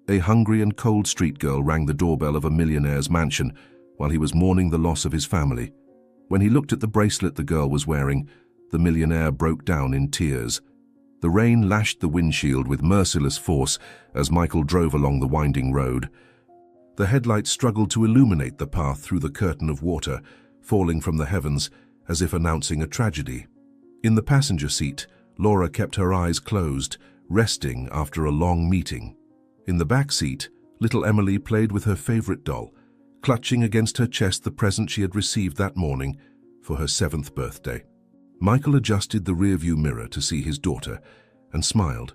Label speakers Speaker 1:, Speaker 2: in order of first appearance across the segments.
Speaker 1: A hungry and cold street girl rang the doorbell of a millionaire's mansion while he was mourning the loss of his family. When he looked at the bracelet the girl was wearing, the millionaire broke down in tears. The rain lashed the windshield with merciless force as Michael drove along the winding road. The headlights struggled to illuminate the path through the curtain of water, falling from the heavens as if announcing a tragedy. In the passenger seat, Laura kept her eyes closed, resting after a long meeting. In the back seat, little Emily played with her favorite doll, clutching against her chest the present she had received that morning for her 7th birthday. Michael adjusted the rearview mirror to see his daughter and smiled,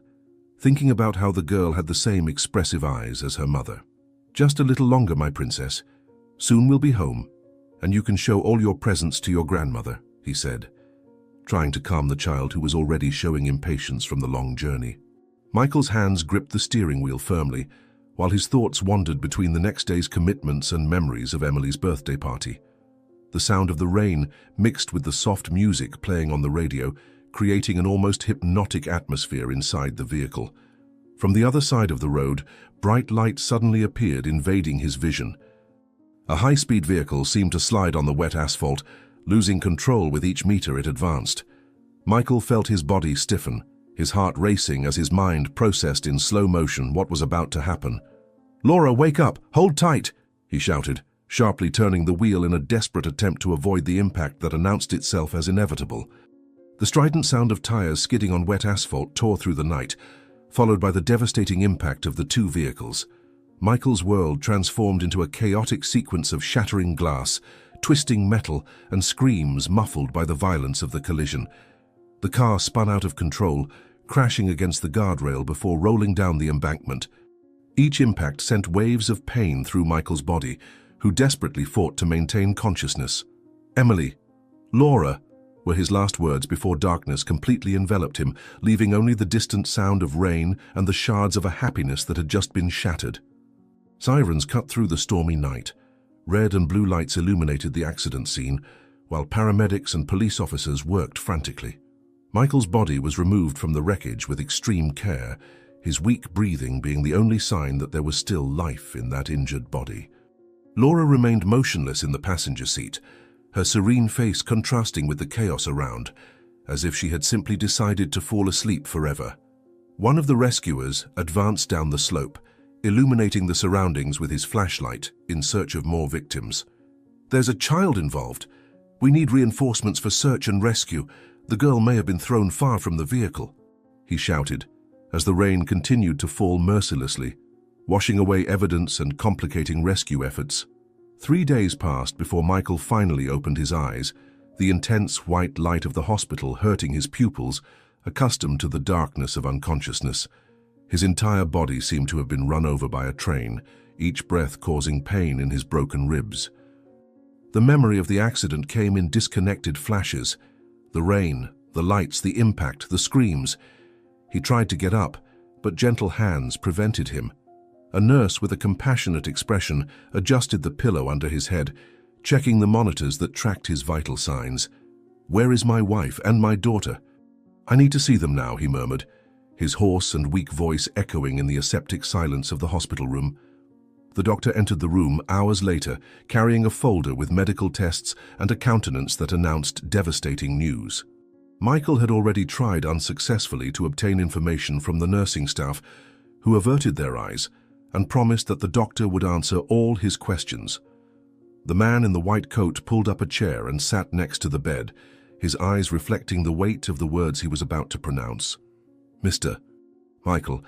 Speaker 1: thinking about how the girl had the same expressive eyes as her mother. "Just a little longer, my princess. Soon we'll be home, and you can show all your presents to your grandmother," he said, trying to calm the child who was already showing impatience from the long journey. Michael's hands gripped the steering wheel firmly, while his thoughts wandered between the next day's commitments and memories of Emily's birthday party. The sound of the rain mixed with the soft music playing on the radio, creating an almost hypnotic atmosphere inside the vehicle. From the other side of the road, bright light suddenly appeared, invading his vision. A high-speed vehicle seemed to slide on the wet asphalt, losing control with each meter it advanced. Michael felt his body stiffen, his heart racing as his mind processed in slow motion what was about to happen. "Laura, wake up! Hold tight!" he shouted, sharply turning the wheel in a desperate attempt to avoid the impact that announced itself as inevitable. The strident sound of tires skidding on wet asphalt tore through the night, followed by the devastating impact of the two vehicles. Michael's world transformed into a chaotic sequence of shattering glass, twisting metal, and screams muffled by the violence of the collision. The car spun out of control, crashing against the guardrail before rolling down the embankment. Each impact sent waves of pain through Michael's body, who desperately fought to maintain consciousness. "Emily, Laura," were his last words before darkness completely enveloped him, leaving only the distant sound of rain and the shards of a happiness that had just been shattered. Sirens cut through the stormy night. Red and blue lights illuminated the accident scene, while paramedics and police officers worked frantically. Michael's body was removed from the wreckage with extreme care, his weak breathing being the only sign that there was still life in that injured body. Laura remained motionless in the passenger seat, her serene face contrasting with the chaos around, as if she had simply decided to fall asleep forever. One of the rescuers advanced down the slope, illuminating the surroundings with his flashlight in search of more victims. "There's a child involved. We need reinforcements for search and rescue. The girl may have been thrown far from the vehicle," he shouted, as the rain continued to fall mercilessly, washing away evidence and complicating rescue efforts. 3 days passed before Michael finally opened his eyes, the intense white light of the hospital hurting his pupils, accustomed to the darkness of unconsciousness. His entire body seemed to have been run over by a train, each breath causing pain in his broken ribs. The memory of the accident came in disconnected flashes. The rain, the lights, the impact, the screams. He tried to get up, but gentle hands prevented him. A nurse with a compassionate expression adjusted the pillow under his head, checking the monitors that tracked his vital signs. "Where is my wife and my daughter?" "I need to see them now," he murmured, his hoarse and weak voice echoing in the aseptic silence of the hospital room. The doctor entered the room hours later, carrying a folder with medical tests and a countenance that announced devastating news. Michael had already tried unsuccessfully to obtain information from the nursing staff, who averted their eyes and promised that the doctor would answer all his questions. The man in the white coat pulled up a chair and sat next to the bed, his eyes reflecting the weight of the words he was about to pronounce. "Mr. Michael,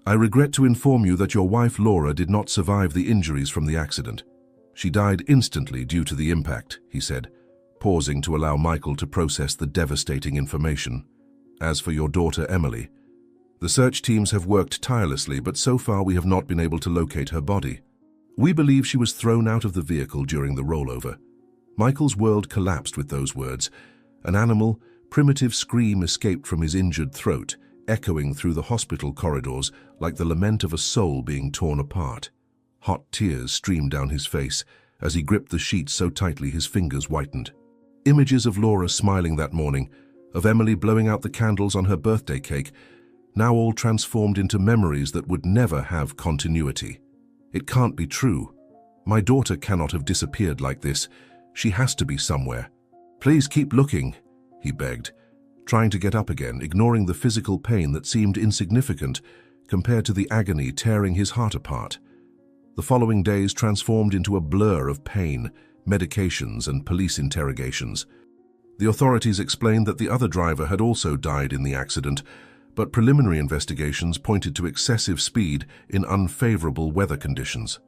Speaker 1: I regret to inform you that your wife Laura did not survive the injuries from the accident. She died instantly due to the impact," he said, pausing to allow Michael to process the devastating information. "As for your daughter Emily, the search teams have worked tirelessly, but so far we have not been able to locate her body. We believe she was thrown out of the vehicle during the rollover." Michael's world collapsed with those words. An animal, primitive scream escaped from his injured throat, echoing through the hospital corridors like the lament of a soul being torn apart. Hot tears streamed down his face as he gripped the sheets so tightly his fingers whitened. Images of Laura smiling that morning, of Emily blowing out the candles on her birthday cake, now all transformed into memories that would never have continuity. It can't be true. My daughter cannot have disappeared like this. She has to be somewhere. Please keep looking, he begged, trying to get up again, ignoring the physical pain that seemed insignificant compared to the agony tearing his heart apart. The following days transformed into a blur of pain, medications, and police interrogations. The authorities explained that the other driver had also died in the accident, but preliminary investigations pointed to excessive speed in unfavorable weather conditions.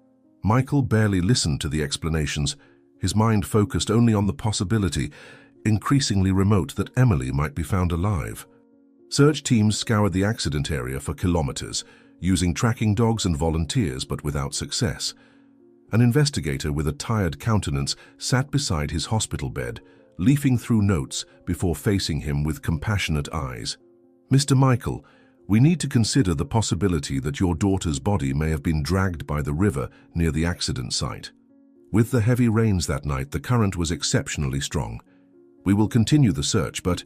Speaker 1: Michael barely listened to the explanations, his mind focused only on the possibility, increasingly remote, that Emily might be found alive. Search teams scoured the accident area for kilometers, using tracking dogs and volunteers, but without success. An investigator with a tired countenance sat beside his hospital bed, leafing through notes before facing him with compassionate eyes. "Mr. Michael, we need to consider the possibility that your daughter's body may have been dragged by the river near the accident site. With the heavy rains that night, the current was exceptionally strong. We will continue the search, but—"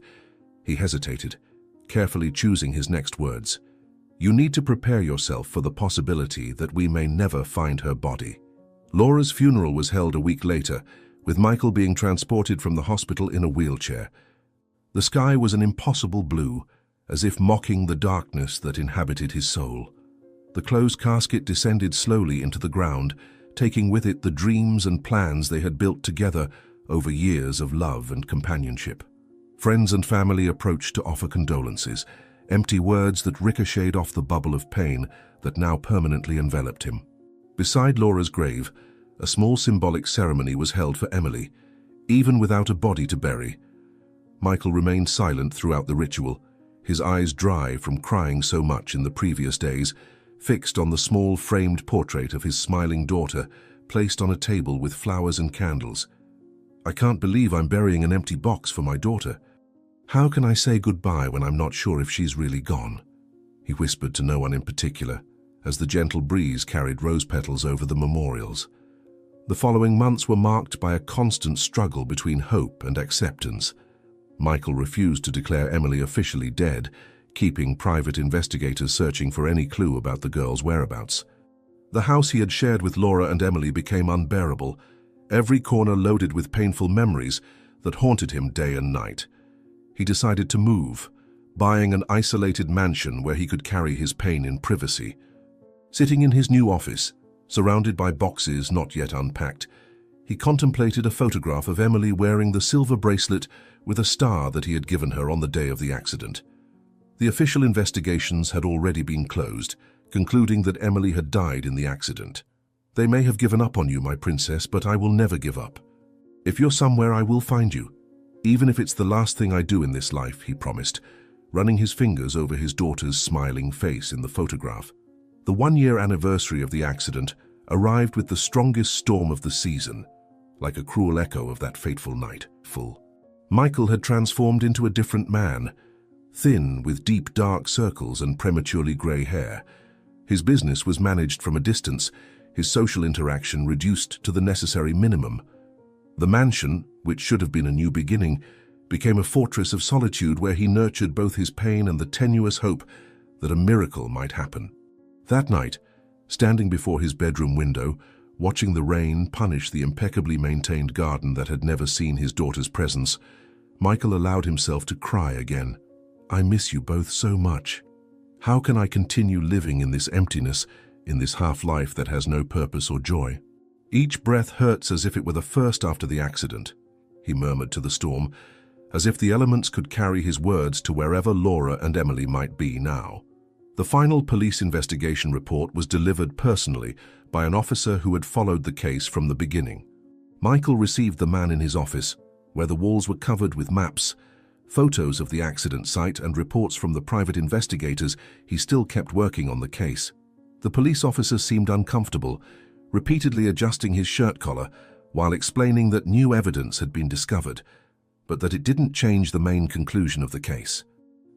Speaker 1: He hesitated, carefully choosing his next words. "You need to prepare yourself for the possibility that we may never find her body." Laura's funeral was held a week later, with Michael being transported from the hospital in a wheelchair. The sky was an impossible blue, as if mocking the darkness that inhabited his soul. The closed casket descended slowly into the ground, taking with it the dreams and plans they had built together over years of love and companionship. Friends and family approached to offer condolences, empty words that ricocheted off the bubble of pain that now permanently enveloped him. Beside Laura's grave, a small symbolic ceremony was held for Emily, even without a body to bury. Michael remained silent throughout the ritual, his eyes dry from crying so much in the previous days, fixed on the small framed portrait of his smiling daughter placed on a table with flowers and candles. "I can't believe I'm burying an empty box for my daughter. How can I say goodbye when I'm not sure if she's really gone?" he whispered to no one in particular, as the gentle breeze carried rose petals over the memorials. The following months were marked by a constant struggle between hope and acceptance. Michael refused to declare Emily officially dead, keeping private investigators searching for any clue about the girl's whereabouts. The house he had shared with Laura and Emily became unbearable, every corner loaded with painful memories that haunted him day and night. He decided to move, buying an isolated mansion where he could carry his pain in privacy. Sitting in his new office, surrounded by boxes not yet unpacked, he contemplated a photograph of Emily wearing the silver bracelet with a star that he had given her on the day of the accident. The official investigations had already been closed, concluding that Emily had died in the accident. "They may have given up on you, my princess, but I will never give up. If you're somewhere, I will find you, even if it's the last thing I do in this life," he promised, running his fingers over his daughter's smiling face in the photograph. The one-year anniversary of the accident arrived with the strongest storm of the season, like a cruel echo of that fateful night. Michael had transformed into a different man, thin, with deep dark circles and prematurely grey hair. His business was managed from a distance, his social interaction reduced to the necessary minimum. The mansion, which should have been a new beginning, became a fortress of solitude where he nurtured both his pain and the tenuous hope that a miracle might happen. That night, standing before his bedroom window, watching the rain punish the impeccably maintained garden that had never seen his daughter's presence, Michael allowed himself to cry again. "I miss you both so much. How can I continue living in this emptiness, in this half-life that has no purpose or joy? Each breath hurts as if it were the first after the accident," he murmured to the storm, as if the elements could carry his words to wherever Laura and Emily might be now. The final police investigation report was delivered personally by an officer who had followed the case from the beginning. Michael received the man in his office, where the walls were covered with maps, photos of the accident site, and reports from the private investigators. He still kept working on the case. The police officer seemed uncomfortable, repeatedly adjusting his shirt collar while explaining that new evidence had been discovered, but that it didn't change the main conclusion of the case.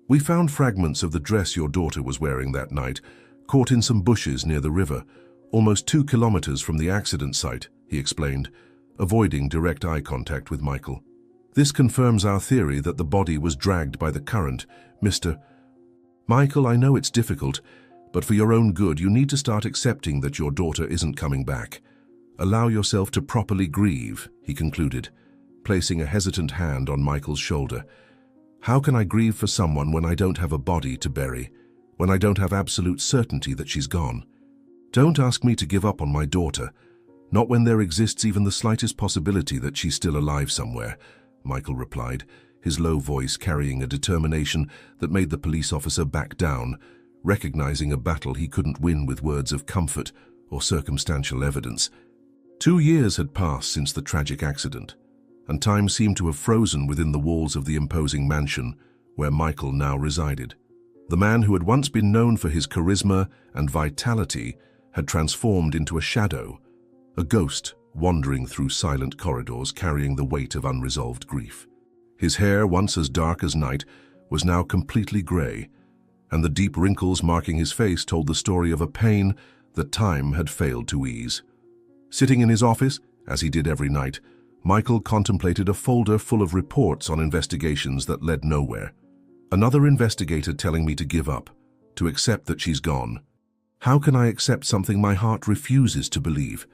Speaker 1: "We found fragments of the dress your daughter was wearing that night, caught in some bushes near the river, almost 2 kilometers from the accident site," he explained, avoiding direct eye contact with Michael. "This confirms our theory that the body was dragged by the current, Mr." Michael, I know it's difficult, but for your own good, you need to start accepting that your daughter isn't coming back. Allow yourself to properly grieve, he concluded, placing a hesitant hand on Michael's shoulder. How can I grieve for someone when I don't have a body to bury, when I don't have absolute certainty that she's gone? Don't ask me to give up on my daughter, not when there exists even the slightest possibility that she's still alive somewhere, Michael replied, his low voice carrying a determination that made the police officer back down, recognizing a battle he couldn't win with words of comfort or circumstantial evidence. 2 years had passed since the tragic accident, and time seemed to have frozen within the walls of the imposing mansion where Michael now resided. The man who had once been known for his charisma and vitality had transformed into a shadow, a ghost wandering through silent corridors carrying the weight of unresolved grief. His hair, once as dark as night, was now completely grey, and the deep wrinkles marking his face told the story of a pain that time had failed to ease. Sitting in his office, as he did every night, Michael contemplated a folder full of reports on investigations that led nowhere. Another investigator telling me to give up, to accept that she's gone. How can I accept something my heart refuses to believe?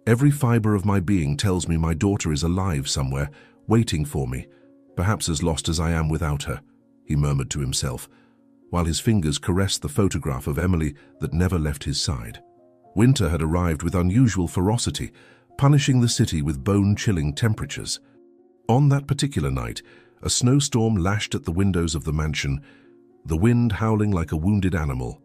Speaker 1: Every fiber of my being tells me my daughter is alive somewhere, waiting for me, perhaps as lost as I am without her, he murmured to himself, while his fingers caressed the photograph of Emily that never left his side. Winter had arrived with unusual ferocity, punishing the city with bone-chilling temperatures. On that particular night, a snowstorm lashed at the windows of the mansion, the wind howling like a wounded animal.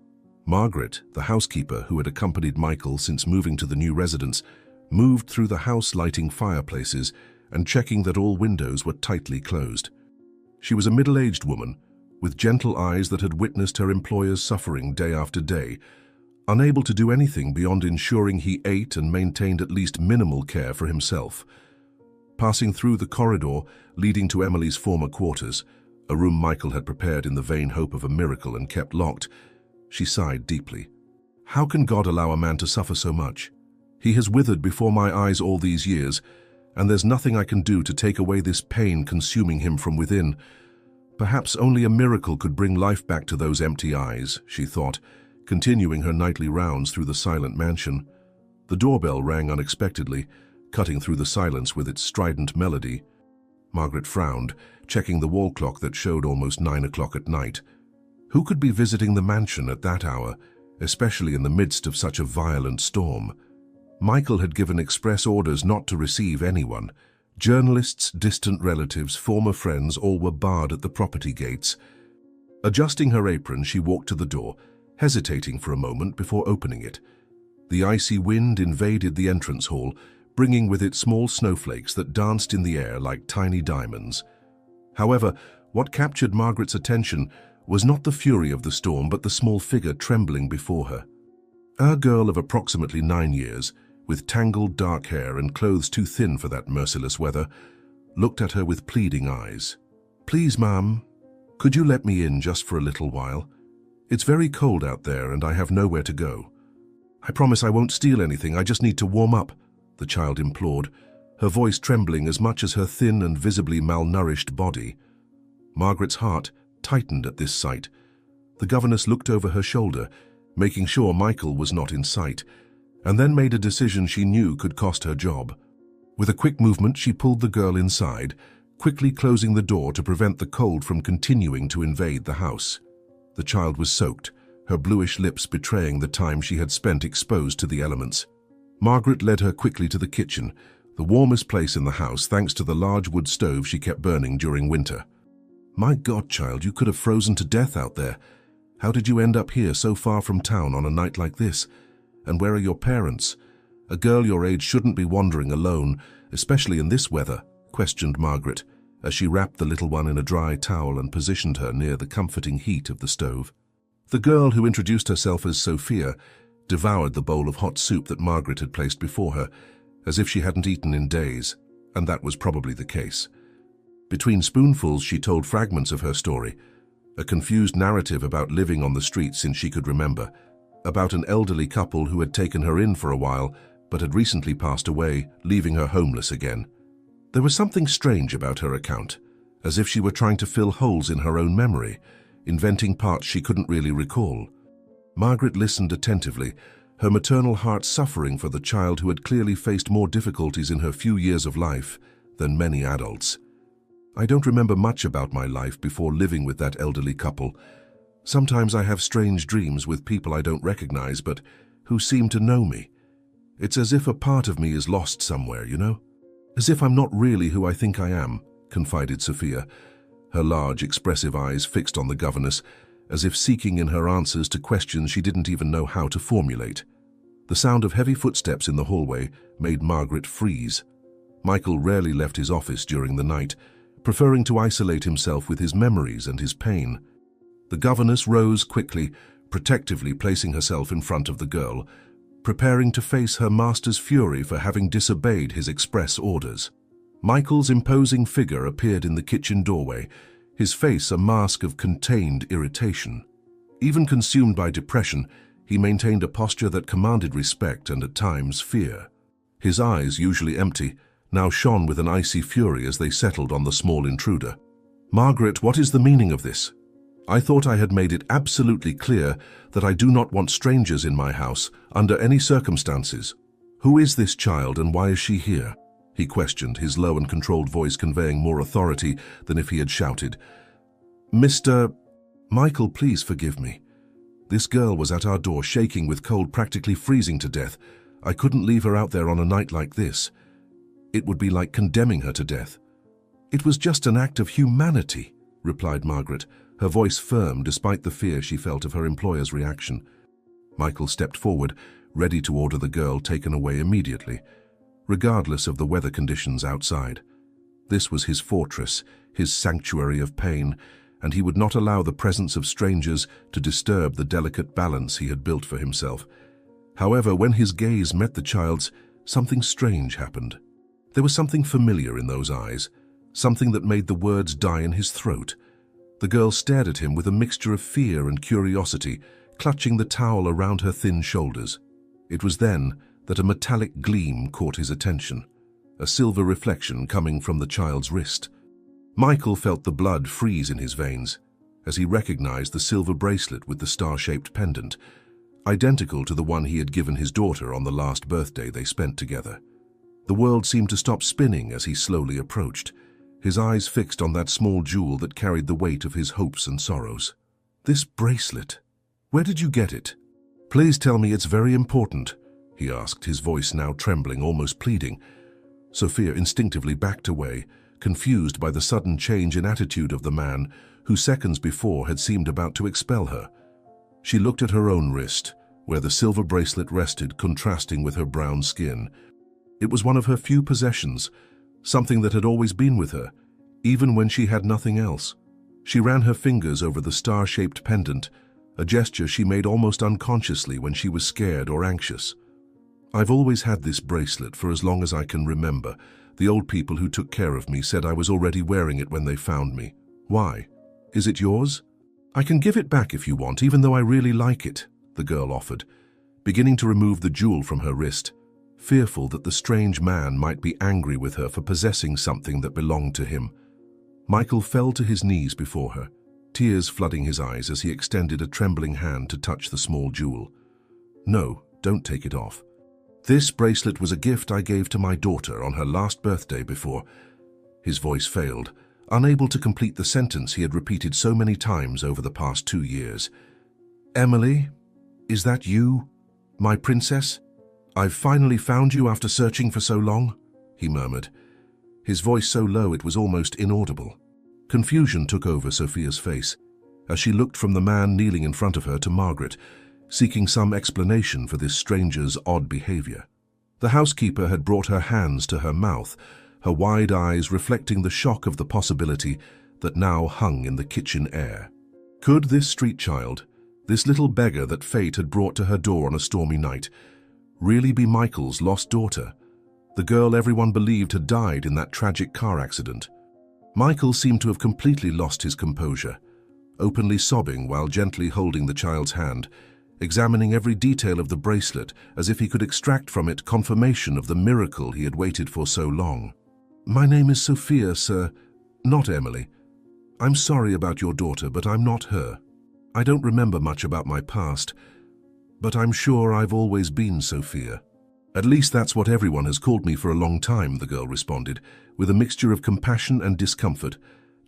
Speaker 1: Margaret, the housekeeper who had accompanied Michael since moving to the new residence, moved through the house lighting fireplaces and checking that all windows were tightly closed. She was a middle-aged woman, with gentle eyes that had witnessed her employer's suffering day after day, unable to do anything beyond ensuring he ate and maintained at least minimal care for himself. Passing through the corridor leading to Emily's former quarters, a room Michael had prepared in the vain hope of a miracle and kept locked, she sighed deeply. How can God allow a man to suffer so much? He has withered before my eyes all these years, and there's nothing I can do to take away this pain consuming him from within. Perhaps only a miracle could bring life back to those empty eyes, she thought, continuing her nightly rounds through the silent mansion. The doorbell rang unexpectedly, cutting through the silence with its strident melody. Margaret frowned, checking the wall clock that showed almost 9 o'clock at night. Who could be visiting the mansion at that hour, especially in the midst of such a violent storm? Michael had given express orders not to receive anyone. Journalists, distant relatives, former friends, all were barred at the property gates. Adjusting her apron, she walked to the door, hesitating for a moment before opening it. The icy wind invaded the entrance hall, bringing with it small snowflakes that danced in the air like tiny diamonds. However, what captured Margaret's attention was not the fury of the storm, but the small figure trembling before her. A girl of approximately 9 years, with tangled dark hair and clothes too thin for that merciless weather, looked at her with pleading eyes. "Please, ma'am, could you let me in just for a little while? It's very cold out there and I have nowhere to go." "I promise I won't steal anything, I just need to warm up," the child implored, her voice trembling as much as her thin and visibly malnourished body. Margaret's heart tightened at this sight. The governess looked over her shoulder, making sure Michael was not in sight, and then made a decision she knew could cost her job. With a quick movement, she pulled the girl inside, quickly closing the door to prevent the cold from continuing to invade the house. The child was soaked, her bluish lips betraying the time she had spent exposed to the elements. Margaret led her quickly to the kitchen, the warmest place in the house thanks to the large wood stove she kept burning during winter. "My God, child, you could have frozen to death out there. How did you end up here so far from town on a night like this? And where are your parents? A girl your age shouldn't be wandering alone, especially in this weather," questioned Margaret, as she wrapped the little one in a dry towel and positioned her near the comforting heat of the stove. The girl, who introduced herself as Sophia, devoured the bowl of hot soup that Margaret had placed before her, as if she hadn't eaten in days, and that was probably the case. Between spoonfuls, she told fragments of her story, a confused narrative about living on the street since she could remember, about an elderly couple who had taken her in for a while but had recently passed away, leaving her homeless again. There was something strange about her account, as if she were trying to fill holes in her own memory, inventing parts she couldn't really recall. Margaret listened attentively, her maternal heart suffering for the child who had clearly faced more difficulties in her few years of life than many adults. I don't remember much about my life before living with that elderly couple. Sometimes I have strange dreams with people I don't recognize, but who seem to know me. It's as if a part of me is lost somewhere, you know? As if I'm not really who I think I am, confided Sophia, her large, expressive eyes fixed on the governess, as if seeking in her answers to questions she didn't even know how to formulate. The sound of heavy footsteps in the hallway made Margaret freeze. Michael rarely left his office during the night, preferring to isolate himself with his memories and his pain. The governess rose quickly, protectively placing herself in front of the girl, preparing to face her master's fury for having disobeyed his express orders. Michael's imposing figure appeared in the kitchen doorway, his face a mask of contained irritation. Even consumed by depression, he maintained a posture that commanded respect and at times fear. His eyes, usually empty, now shone with an icy fury as they settled on the small intruder. "Margaret, what is the meaning of this? I thought I had made it absolutely clear that I do not want strangers in my house under any circumstances. Who is this child and why is she here?" he questioned, his low and controlled voice conveying more authority than if he had shouted. "Mr. Michael, please forgive me. This girl was at our door shaking with cold, practically freezing to death. I couldn't leave her out there on a night like this. It would be like condemning her to death." "It was just an act of humanity," replied Margaret, her voice firm despite the fear she felt of her employer's reaction. Michael stepped forward, ready to order the girl taken away immediately, regardless of the weather conditions outside. This was his fortress, his sanctuary of pain, and he would not allow the presence of strangers to disturb the delicate balance he had built for himself. However, when his gaze met the child's, something strange happened. There was something familiar in those eyes, something that made the words die in his throat. The girl stared at him with a mixture of fear and curiosity, clutching the towel around her thin shoulders. It was then that a metallic gleam caught his attention, a silver reflection coming from the child's wrist. Michael felt the blood freeze in his veins as he recognized the silver bracelet with the star-shaped pendant, identical to the one he had given his daughter on the last birthday they spent together. The world seemed to stop spinning as he slowly approached, his eyes fixed on that small jewel that carried the weight of his hopes and sorrows. "This bracelet, where did you get it? Please tell me it's very important," he asked, his voice now trembling, almost pleading. Sophia instinctively backed away, confused by the sudden change in attitude of the man who seconds before had seemed about to expel her. She looked at her own wrist, where the silver bracelet rested, contrasting with her brown skin. It was one of her few possessions, something that had always been with her, even when she had nothing else. She ran her fingers over the star-shaped pendant, a gesture she made almost unconsciously when she was scared or anxious. "I've always had this bracelet for as long as I can remember. The old people who took care of me said I was already wearing it when they found me. Why? Is it yours? I can give it back if you want, even though I really like it," the girl offered, beginning to remove the jewel from her wrist, fearful that the strange man might be angry with her for possessing something that belonged to him. Michael fell to his knees before her, tears flooding his eyes as he extended a trembling hand to touch the small jewel. "No, don't take it off. This bracelet was a gift I gave to my daughter on her last birthday before—" His voice failed, unable to complete the sentence he had repeated so many times over the past 2 years. "Emily, is that you, my princess? I've finally found you after searching for so long," he murmured, his voice so low it was almost inaudible. Confusion took over Sophia's face as she looked from the man kneeling in front of her to Margaret, seeking some explanation for this stranger's odd behavior. The housekeeper had brought her hands to her mouth, her wide eyes reflecting the shock of the possibility that now hung in the kitchen air. Could this street child, this little beggar that fate had brought to her door on a stormy night, really be Michael's lost daughter, the girl everyone believed had died in that tragic car accident? Michael seemed to have completely lost his composure, openly sobbing while gently holding the child's hand, examining every detail of the bracelet as if he could extract from it confirmation of the miracle he had waited for so long. "My name is Sophia, sir, not Emily. "I'm sorry about your daughter, but I'm not her. I don't remember much about my past, but I'm sure I've always been Sophia." "At least that's what everyone has called me for a long time," the girl responded, with a mixture of compassion and discomfort,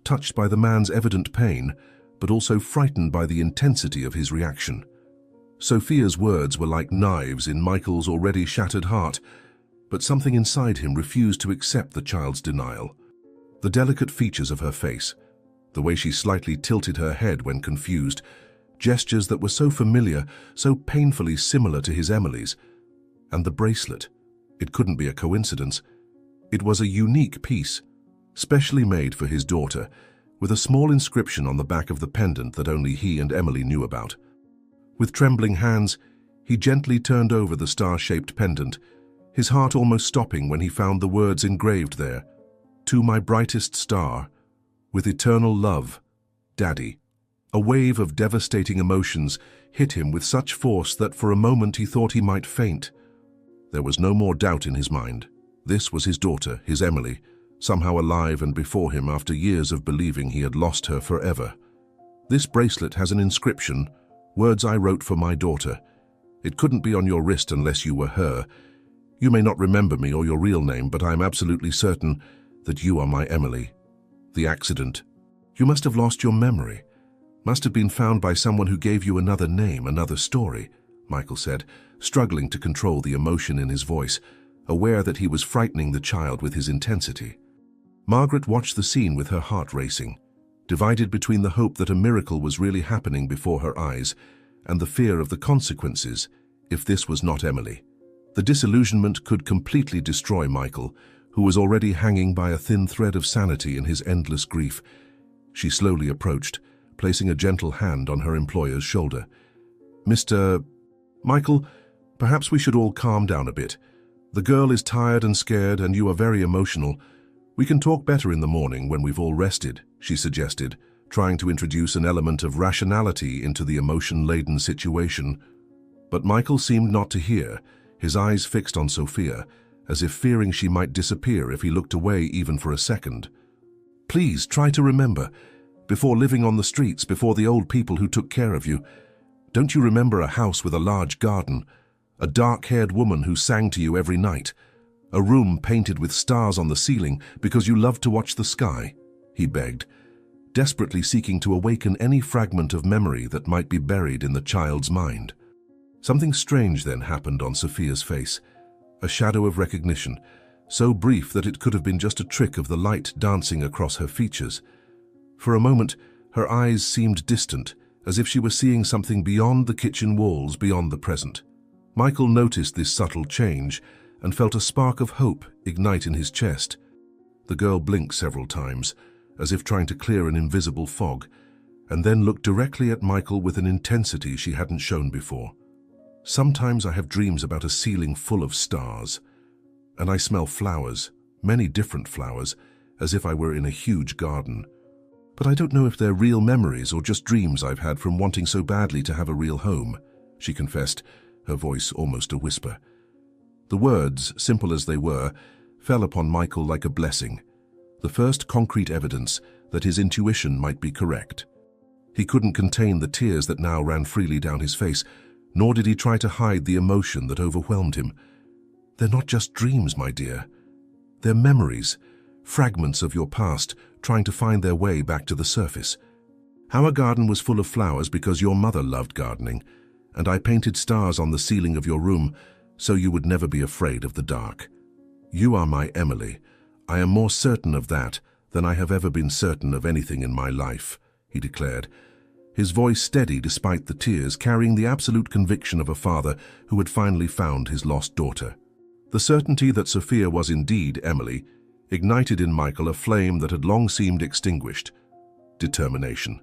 Speaker 1: touched by the man's evident pain, but also frightened by the intensity of his reaction. Sophia's words were like knives in Michael's already shattered heart, but something inside him refused to accept the child's denial. The delicate features of her face, the way she slightly tilted her head when confused, gestures that were so familiar, so painfully similar to his Emily's, and the bracelet. It couldn't be a coincidence. It was a unique piece, specially made for his daughter, with a small inscription on the back of the pendant that only he and Emily knew about. With trembling hands, he gently turned over the star-shaped pendant, his heart almost stopping when he found the words engraved there, "To my brightest star, with eternal love, Daddy." A wave of devastating emotions hit him with such force that for a moment he thought he might faint. There was no more doubt in his mind. This was his daughter, his Emily, somehow alive and before him after years of believing he had lost her forever. "This bracelet has an inscription, 'Words I wrote for my daughter.' It couldn't be on your wrist unless you were her. You may not remember me or your real name, but I am absolutely certain that you are my Emily. The accident. You must have lost your memory. Must have been found by someone who gave you another name, another story," Michael said, struggling to control the emotion in his voice, aware that he was frightening the child with his intensity. Margaret watched the scene with her heart racing, divided between the hope that a miracle was really happening before her eyes and the fear of the consequences if this was not Emily. The disillusionment could completely destroy Michael, who was already hanging by a thin thread of sanity in his endless grief. She slowly approached, placing a gentle hand on her employer's shoulder. "Mr. Michael, perhaps we should all calm down a bit. The girl is tired and scared, and you are very emotional. We can talk better in the morning when we've all rested," she suggested, trying to introduce an element of rationality into the emotion-laden situation. But Michael seemed not to hear, his eyes fixed on Sophia, as if fearing she might disappear if he looked away even for a second. "Please try to remember, before living on the streets, before the old people who took care of you, don't you remember a house with a large garden, a dark-haired woman who sang to you every night, a room painted with stars on the ceiling because you loved to watch the sky?" he begged, desperately seeking to awaken any fragment of memory that might be buried in the child's mind. Something strange then happened on Sophia's face, a shadow of recognition, so brief that it could have been just a trick of the light dancing across her features. For a moment, her eyes seemed distant, as if she were seeing something beyond the kitchen walls, beyond the present. Michael noticed this subtle change and felt a spark of hope ignite in his chest. The girl blinked several times, as if trying to clear an invisible fog, and then looked directly at Michael with an intensity she hadn't shown before. "Sometimes I have dreams about a ceiling full of stars, and I smell flowers, many different flowers, as if I were in a huge garden. But I don't know if they're real memories or just dreams I've had from wanting so badly to have a real home," she confessed, her voice almost a whisper. The words, simple as they were, fell upon Michael like a blessing, the first concrete evidence that his intuition might be correct. He couldn't contain the tears that now ran freely down his face, nor did he try to hide the emotion that overwhelmed him. "They're not just dreams, my dear. They're memories, fragments of your past trying to find their way back to the surface. Our garden was full of flowers because your mother loved gardening, and I painted stars on the ceiling of your room so you would never be afraid of the dark. You are my Emily. I am more certain of that than I have ever been certain of anything in my life," he declared, his voice steady despite the tears, carrying the absolute conviction of a father who had finally found his lost daughter. The certainty that Sophia was indeed Emily ignited in Michael a flame that had long seemed extinguished: determination.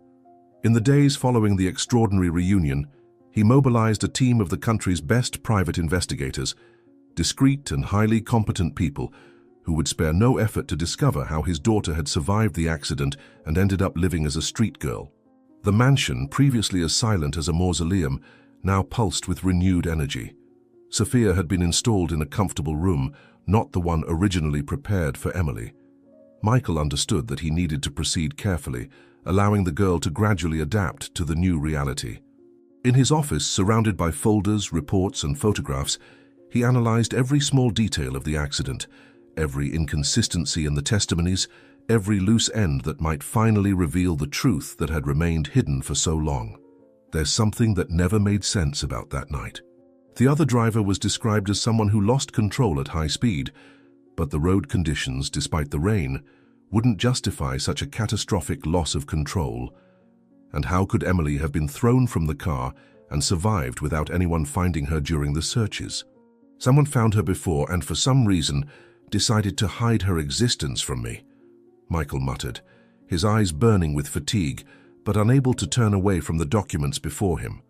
Speaker 1: In the days following the extraordinary reunion, he mobilized a team of the country's best private investigators, discreet and highly competent people who would spare no effort to discover how his daughter had survived the accident and ended up living as a street girl. The mansion, previously as silent as a mausoleum, now pulsed with renewed energy. Sophia had been installed in a comfortable room, not the one originally prepared for Emily. Michael understood that he needed to proceed carefully, allowing the girl to gradually adapt to the new reality. In his office, surrounded by folders, reports, and photographs, he analyzed every small detail of the accident, every inconsistency in the testimonies, every loose end that might finally reveal the truth that had remained hidden for so long. There's something that never made sense about that night. The other driver was described as someone who lost control at high speed, but the road conditions, despite the rain, wouldn't justify such a catastrophic loss of control. And how could Emily have been thrown from the car and survived without anyone finding her during the searches? Someone found her before and for some reason decided to hide her existence from me, Michael muttered, his eyes burning with fatigue, but unable to turn away from the documents before him.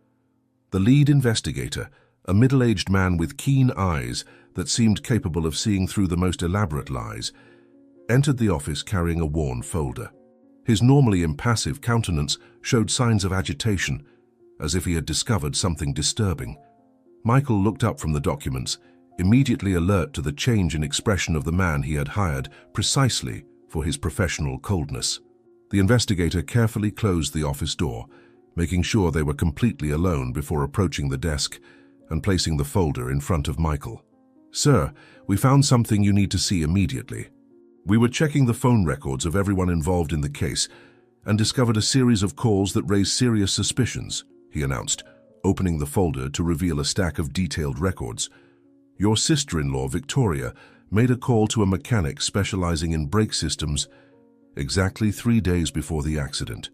Speaker 1: The lead investigator, a middle-aged man with keen eyes that seemed capable of seeing through the most elaborate lies, entered the office carrying a worn folder. His normally impassive countenance showed signs of agitation, as if he had discovered something disturbing. Michael looked up from the documents, immediately alert to the change in expression of the man he had hired precisely for his professional coldness. The investigator carefully closed the office door, making sure they were completely alone before approaching the desk and placing the folder in front of Michael. "Sir, we found something you need to see immediately. We were checking the phone records of everyone involved in the case and discovered a series of calls that raised serious suspicions," he announced, opening the folder to reveal a stack of detailed records. "Your sister-in-law, Victoria, made a call to a mechanic specializing in brake systems exactly 3 days before the accident.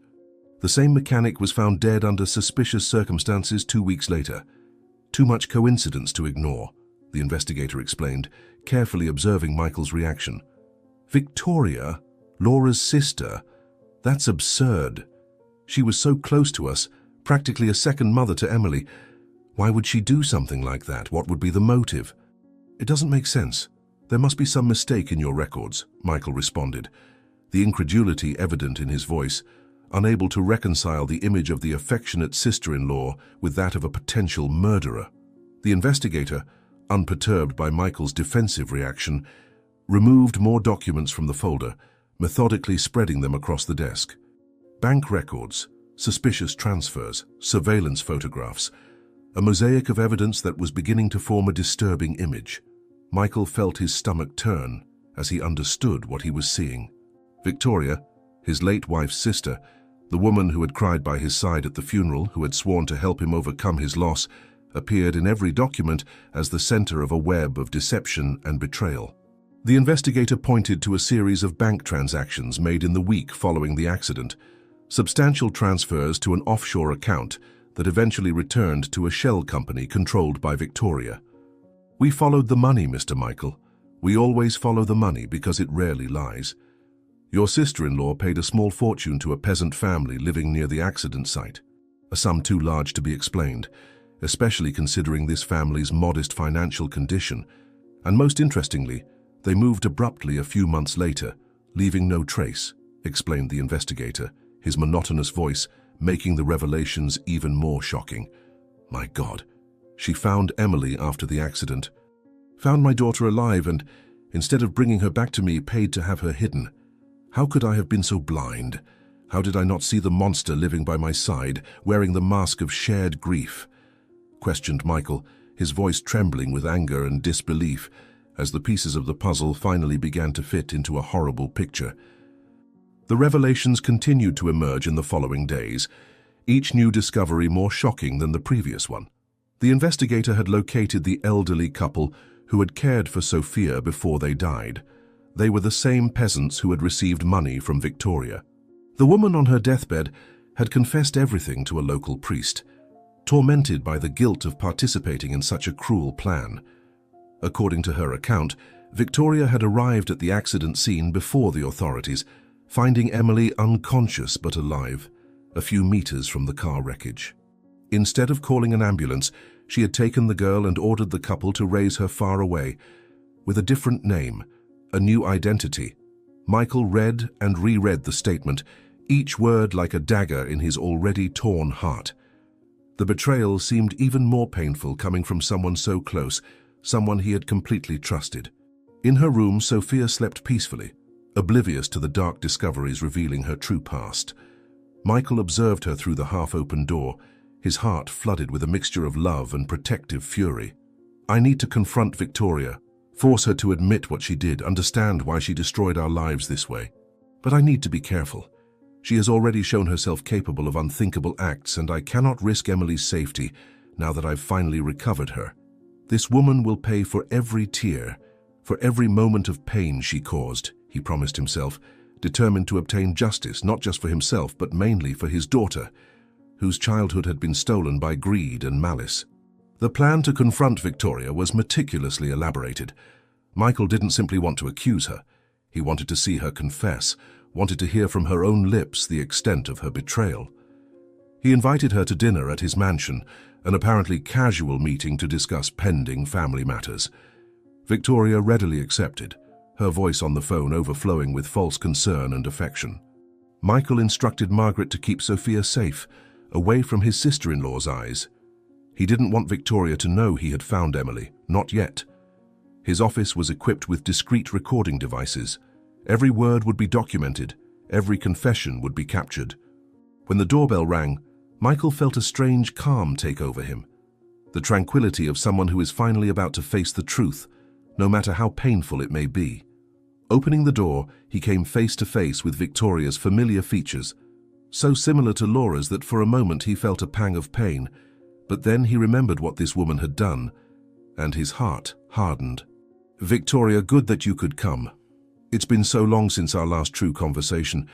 Speaker 1: The same mechanic was found dead under suspicious circumstances 2 weeks later. Too much coincidence to ignore," the investigator explained, carefully observing Michael's reaction. "Victoria, Laura's sister? That's absurd. She was so close to us, practically a second mother to Emily. Why would she do something like that? What would be the motive?" "It doesn't make sense. There must be some mistake in your records," Michael responded, the incredulity evident in his voice, unable to reconcile the image of the affectionate sister-in-law with that of a potential murderer. The investigator, unperturbed by Michael's defensive reaction, removed more documents from the folder, methodically spreading them across the desk. Bank records, suspicious transfers, surveillance photographs, a mosaic of evidence that was beginning to form a disturbing image. Michael felt his stomach turn as he understood what he was seeing. Victoria, his late wife's sister, the woman who had cried by his side at the funeral, who had sworn to help him overcome his loss, appeared in every document as the center of a web of deception and betrayal. The investigator pointed to a series of bank transactions made in the week following the accident, substantial transfers to an offshore account that eventually returned to a shell company controlled by Victoria. "We followed the money, Mr. Michael. We always follow the money because it rarely lies. Your sister-in-law paid a small fortune to a peasant family living near the accident site, a sum too large to be explained, especially considering this family's modest financial condition, and most interestingly, they moved abruptly a few months later, leaving no trace," explained the investigator, his monotonous voice making the revelations even more shocking. "My God, she found Emily after the accident, found my daughter alive and, instead of bringing her back to me, paid to have her hidden. How could I have been so blind? How did I not see the monster living by my side, wearing the mask of shared grief?" questioned Michael, his voice trembling with anger and disbelief as the pieces of the puzzle finally began to fit into a horrible picture. The revelations continued to emerge in the following days, each new discovery more shocking than the previous one. The investigator had located the elderly couple who had cared for Sophia before they died. They were the same peasants who had received money from Victoria. The woman on her deathbed had confessed everything to a local priest, tormented by the guilt of participating in such a cruel plan. According to her account, Victoria had arrived at the accident scene before the authorities, finding Emily unconscious but alive, a few meters from the car wreckage. Instead of calling an ambulance, she had taken the girl and ordered the couple to raise her far away, with a different name, a new identity. Michael read and reread the statement, each word like a dagger in his already torn heart. The betrayal seemed even more painful coming from someone so close, someone he had completely trusted. In her room, Sophia slept peacefully, oblivious to the dark discoveries revealing her true past. Michael observed her through the half-open door, his heart flooded with a mixture of love and protective fury. I need to confront Victoria, force her to admit what she did, understand why she destroyed our lives this way. But I need to be careful. She has already shown herself capable of unthinkable acts, and I cannot risk Emily's safety now that I've finally recovered her. This woman will pay for every tear, for every moment of pain she caused, he promised himself, determined to obtain justice not just for himself but mainly for his daughter, whose childhood had been stolen by greed and malice. The plan to confront Victoria was meticulously elaborated. Michael didn't simply want to accuse her. He wanted to see her confess, wanted to hear from her own lips the extent of her betrayal. He invited her to dinner at his mansion, an apparently casual meeting to discuss pending family matters. Victoria readily accepted, her voice on the phone overflowing with false concern and affection. Michael instructed Margaret to keep Sophia safe, away from his sister-in-law's eyes. He didn't want Victoria to know he had found Emily, not yet. His office was equipped with discreet recording devices. Every word would be documented, every confession would be captured. When the doorbell rang, Michael felt a strange calm take over him. The tranquility of someone who is finally about to face the truth, no matter how painful it may be. Opening the door, he came face to face with Victoria's familiar features, so similar to Laura's that for a moment he felt a pang of pain, but then he remembered what this woman had done, and his heart hardened. "Victoria, good that you could come. It's been so long since our last true conversation.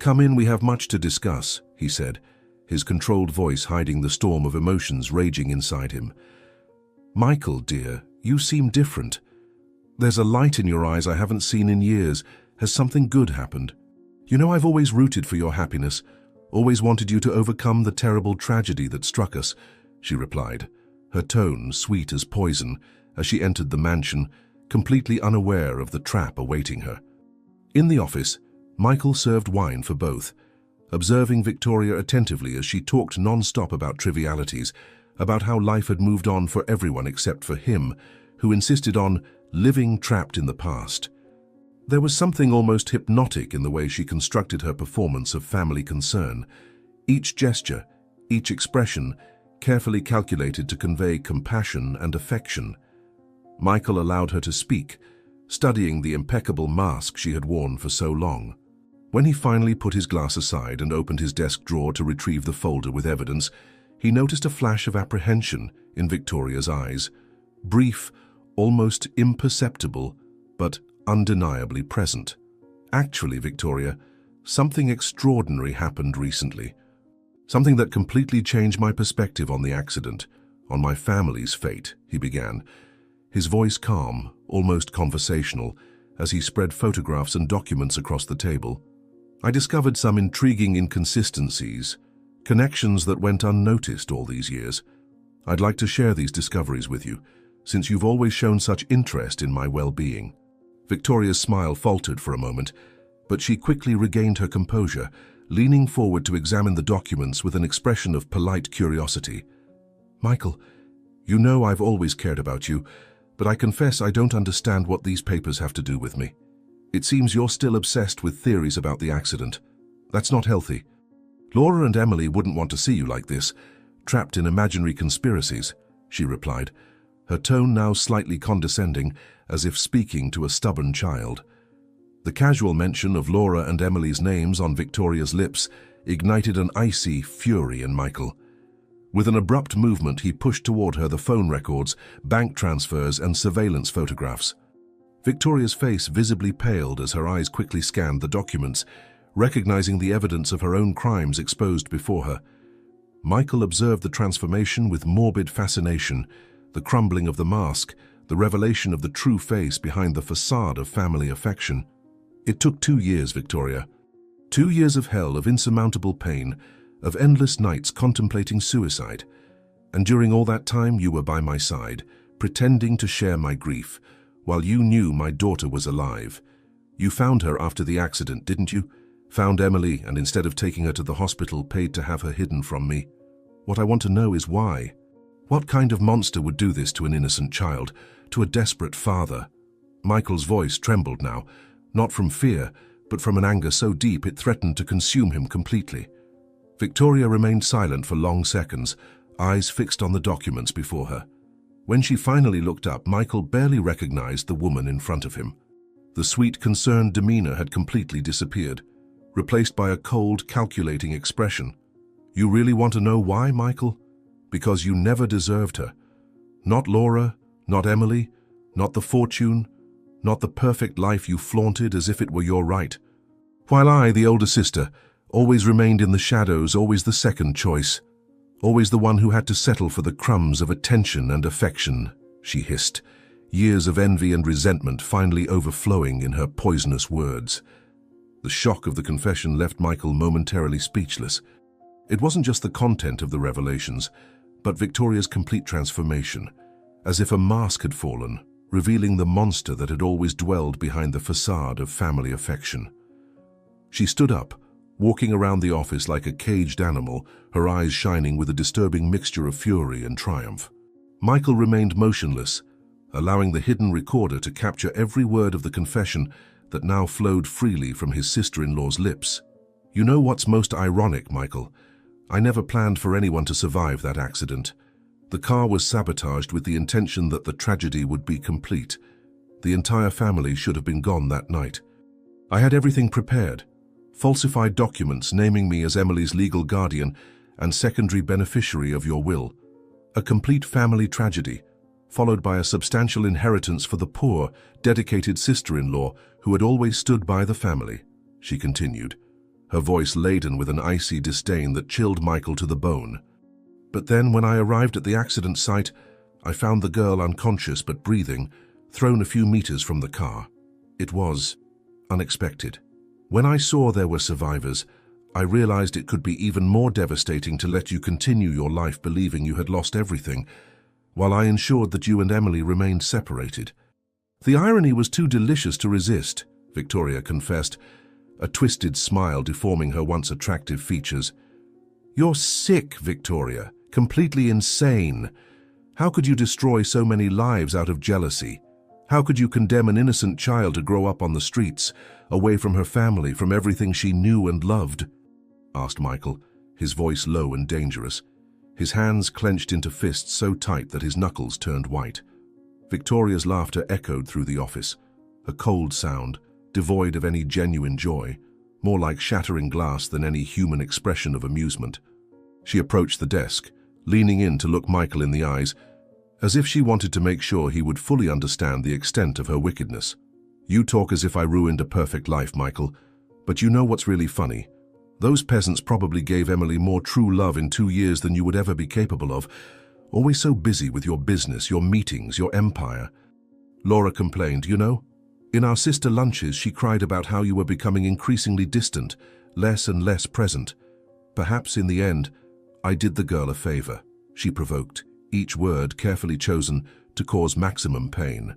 Speaker 1: Come in, we have much to discuss," he said, his controlled voice hiding the storm of emotions raging inside him. "Michael, dear, you seem different. There's a light in your eyes I haven't seen in years. Has something good happened? You know, I've always rooted for your happiness, always wanted you to overcome the terrible tragedy that struck us," she replied, her tone sweet as poison as she entered the mansion, completely unaware of the trap awaiting her. In the office, Michael served wine for both, observing Victoria attentively as she talked non-stop about trivialities, about how life had moved on for everyone except for him, who insisted on living trapped in the past. There was something almost hypnotic in the way she constructed her performance of family concern. Each gesture, each expression, carefully calculated to convey compassion and affection. Michael allowed her to speak, studying the impeccable mask she had worn for so long. When he finally put his glass aside and opened his desk drawer to retrieve the folder with evidence, he noticed a flash of apprehension in Victoria's eyes, brief, almost imperceptible, but undeniably present. "Actually, Victoria, something extraordinary happened recently. Something that completely changed my perspective on the accident, on my family's fate," he began, his voice calm, almost conversational, as he spread photographs and documents across the table. "I discovered some intriguing inconsistencies, connections that went unnoticed all these years. I'd like to share these discoveries with you, since you've always shown such interest in my well-being." Victoria's smile faltered for a moment, but she quickly regained her composure, leaning forward to examine the documents with an expression of polite curiosity. "Michael, you know I've always cared about you, but I confess I don't understand what these papers have to do with me. It seems you're still obsessed with theories about the accident. That's not healthy. Laura and Emily wouldn't want to see you like this, trapped in imaginary conspiracies," she replied, her tone now slightly condescending, as if speaking to a stubborn child. The casual mention of Laura and Emily's names on Victoria's lips ignited an icy fury in Michael. With an abrupt movement, he pushed toward her the phone records, bank transfers, and surveillance photographs. Victoria's face visibly paled as her eyes quickly scanned the documents, recognizing the evidence of her own crimes exposed before her. Michael observed the transformation with morbid fascination, the crumbling of the mask, the revelation of the true face behind the facade of family affection. "It took 2 years, Victoria. 2 years of hell, of insurmountable pain, of endless nights contemplating suicide. And during all that time, you were by my side, pretending to share my grief, while you knew my daughter was alive. You found her after the accident, didn't you? Found Emily, and instead of taking her to the hospital, paid to have her hidden from me. What I want to know is why. What kind of monster would do this to an innocent child, to a desperate father?" Michael's voice trembled now, not from fear, but from an anger so deep it threatened to consume him completely. Victoria remained silent for long seconds, eyes fixed on the documents before her. When she finally looked up, Michael barely recognized the woman in front of him. The sweet, concerned demeanor had completely disappeared, replaced by a cold, calculating expression. "You really want to know why, Michael? Because you never deserved her. Not Laura, not Emily, not the fortune, not the perfect life you flaunted as if it were your right. While I, the older sister, always remained in the shadows, always the second choice, always the one who had to settle for the crumbs of attention and affection," she hissed, years of envy and resentment finally overflowing in her poisonous words. The shock of the confession left Michael momentarily speechless. It wasn't just the content of the revelations, but Victoria's complete transformation, as if a mask had fallen, revealing the monster that had always dwelled behind the facade of family affection. She stood up, walking around the office like a caged animal, her eyes shining with a disturbing mixture of fury and triumph. Michael remained motionless, allowing the hidden recorder to capture every word of the confession that now flowed freely from his sister-in-law's lips. "You know what's most ironic, Michael? I never planned for anyone to survive that accident. The car was sabotaged with the intention that the tragedy would be complete. The entire family should have been gone that night. I had everything prepared. Falsified documents naming me as Emily's legal guardian and secondary beneficiary of your will. A complete family tragedy, followed by a substantial inheritance for the poor, dedicated sister-in-law who had always stood by the family," she continued, her voice laden with an icy disdain that chilled Michael to the bone. "But then, when I arrived at the accident site, I found the girl unconscious but breathing, thrown a few meters from the car. It was unexpected. When I saw there were survivors, I realized it could be even more devastating to let you continue your life believing you had lost everything, while I ensured that you and Emily remained separated. The irony was too delicious to resist," Victoria confessed, a twisted smile deforming her once attractive features. "You're sick, Victoria, completely insane. How could you destroy so many lives out of jealousy? How could you condemn an innocent child to grow up on the streets, away from her family, from everything she knew and loved?" asked Michael, his voice low and dangerous, his hands clenched into fists so tight that his knuckles turned white. Victoria's laughter echoed through the office, a cold sound, devoid of any genuine joy, more like shattering glass than any human expression of amusement. She approached the desk, leaning in to look Michael in the eyes, as if she wanted to make sure he would fully understand the extent of her wickedness. "You talk as if I ruined a perfect life, Michael, but you know what's really funny? Those peasants probably gave Emily more true love in 2 years than you would ever be capable of. Always so busy with your business, your meetings, your empire. Laura complained, you know. In our sister lunches, she cried about how you were becoming increasingly distant, less and less present. Perhaps in the end, I did the girl a favor," she provoked, each word carefully chosen to cause maximum pain.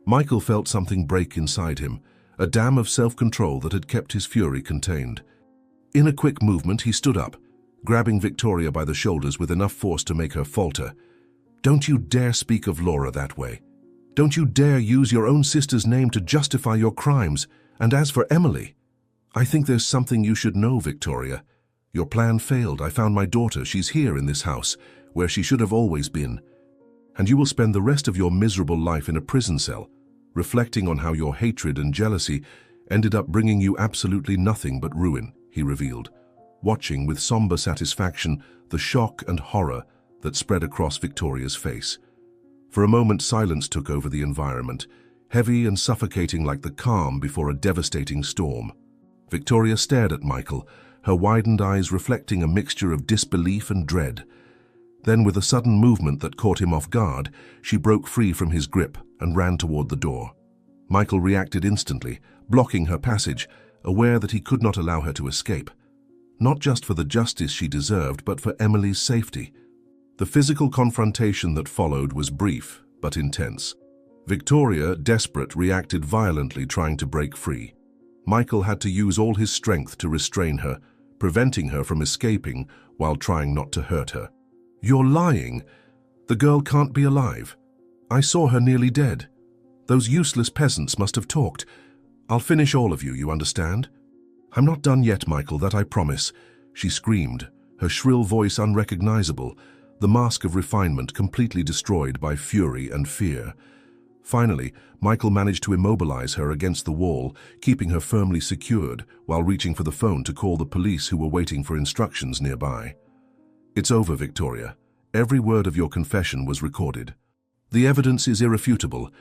Speaker 1: Michael felt something break inside him, a dam of self-control that had kept his fury contained. In a quick movement, he stood up, grabbing Victoria by the shoulders with enough force to make her falter. "Don't you dare speak of Laura that way. Don't you dare use your own sister's name to justify your crimes. And as for Emily, I think there's something you should know, Victoria. Your plan failed. I found my daughter. She's here in this house, where she should have always been. And you will spend the rest of your miserable life in a prison cell, reflecting on how your hatred and jealousy ended up bringing you absolutely nothing but ruin," he revealed, watching with somber satisfaction the shock and horror that spread across Victoria's face. For a moment, silence took over the environment, heavy and suffocating like the calm before a devastating storm. Victoria stared at Michael, her widened eyes reflecting a mixture of disbelief and dread. Then, with a sudden movement that caught him off guard, she broke free from his grip and ran toward the door. Michael reacted instantly, blocking her passage, aware that he could not allow her to escape. Not just for the justice she deserved, but for Emily's safety. The physical confrontation that followed was brief, but intense. Victoria, desperate, reacted violently, trying to break free. Michael had to use all his strength to restrain her, preventing her from escaping while trying not to hurt her. "You're lying. The girl can't be alive. I saw her nearly dead. Those useless peasants must have talked. I'll finish all of you, you understand?" "I'm not done yet, Michael, that I promise," she screamed, her shrill voice unrecognizable, the mask of refinement completely destroyed by fury and fear. Finally, Michael managed to immobilize her against the wall, keeping her firmly secured while reaching for the phone to call the police who were waiting for instructions nearby. "It's over, Victoria. Every word of your confession was recorded. The evidence is irrefutable.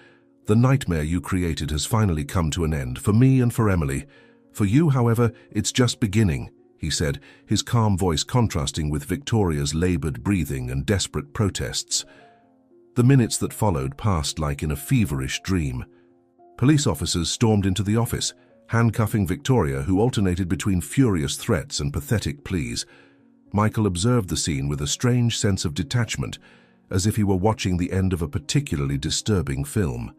Speaker 1: The nightmare you created has finally come to an end, for me and for Emily. For you, however, it's just beginning," he said, his calm voice contrasting with Victoria's labored breathing and desperate protests. The minutes that followed passed like in a feverish dream. Police officers stormed into the office, handcuffing Victoria, who alternated between furious threats and pathetic pleas. Michael observed the scene with a strange sense of detachment, as if he were watching the end of a particularly disturbing film.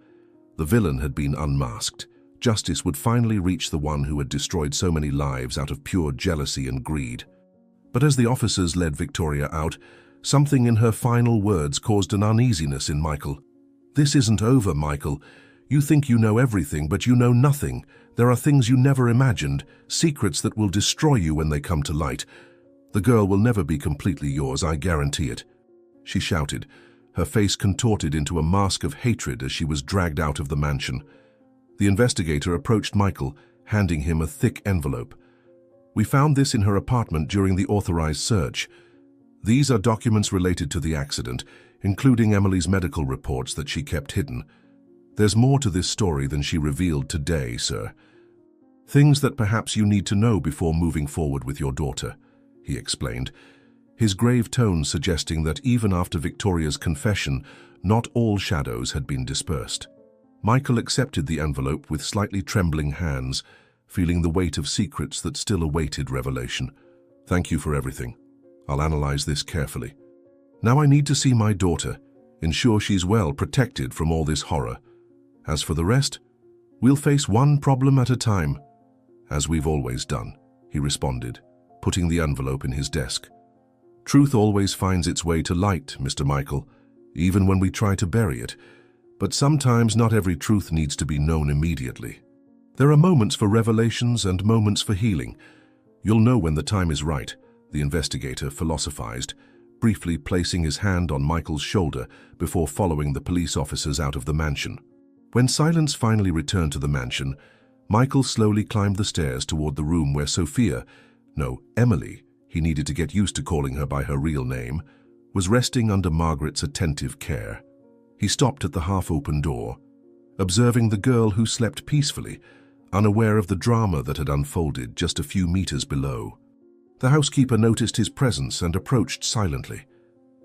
Speaker 1: The villain had been unmasked. Justice would finally reach the one who had destroyed so many lives out of pure jealousy and greed. But as the officers led Victoria out, something in her final words caused an uneasiness in Michael. "This isn't over, Michael. You think you know everything, but you know nothing. There are things you never imagined, secrets that will destroy you when they come to light. The girl will never be completely yours, I guarantee it," she shouted, her face contorted into a mask of hatred as she was dragged out of the mansion. The investigator approached Michael, handing him a thick envelope. "We found this in her apartment during the authorized search. These are documents related to the accident, including Emily's medical reports that she kept hidden. There's more to this story than she revealed today, sir. Things that perhaps you need to know before moving forward with your daughter," he explained, his grave tone suggesting that even after Victoria's confession, not all shadows had been dispersed. Michael accepted the envelope with slightly trembling hands, feeling the weight of secrets that still awaited revelation. "Thank you for everything. I'll analyze this carefully. Now I need to see my daughter, ensure she's well protected from all this horror. As for the rest, we'll face one problem at a time, as we've always done," he responded, putting the envelope in his desk. "Truth always finds its way to light, Mr. Michael, even when we try to bury it. But sometimes not every truth needs to be known immediately. There are moments for revelations and moments for healing. You'll know when the time is right," the investigator philosophized, briefly placing his hand on Michael's shoulder before following the police officers out of the mansion. When silence finally returned to the mansion, Michael slowly climbed the stairs toward the room where Emily, he needed to get used to calling her by her real name, was resting under Margaret's attentive care. He stopped at the half-open door, observing the girl who slept peacefully, unaware of the drama that had unfolded just a few meters below. The housekeeper noticed his presence and approached silently,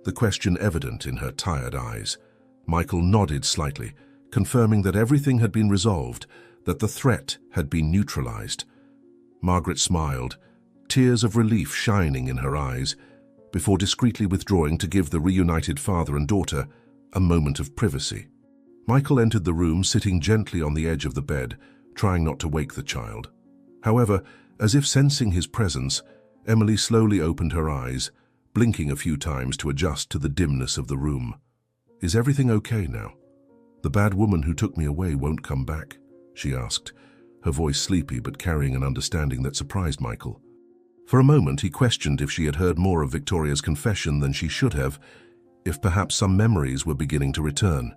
Speaker 1: the question evident in her tired eyes. Michael nodded slightly, confirming that everything had been resolved, that the threat had been neutralized. Margaret smiled, tears of relief shining in her eyes, before discreetly withdrawing to give the reunited father and daughter a moment of privacy. Michael entered the room, sitting gently on the edge of the bed, trying not to wake the child. However, as if sensing his presence, Emily slowly opened her eyes, blinking a few times to adjust to the dimness of the room. "Is everything okay now? The bad woman who took me away won't come back?" she asked, her voice sleepy but carrying an understanding that surprised Michael. For a moment he questioned if she had heard more of Victoria's confession than she should have, if perhaps some memories were beginning to return.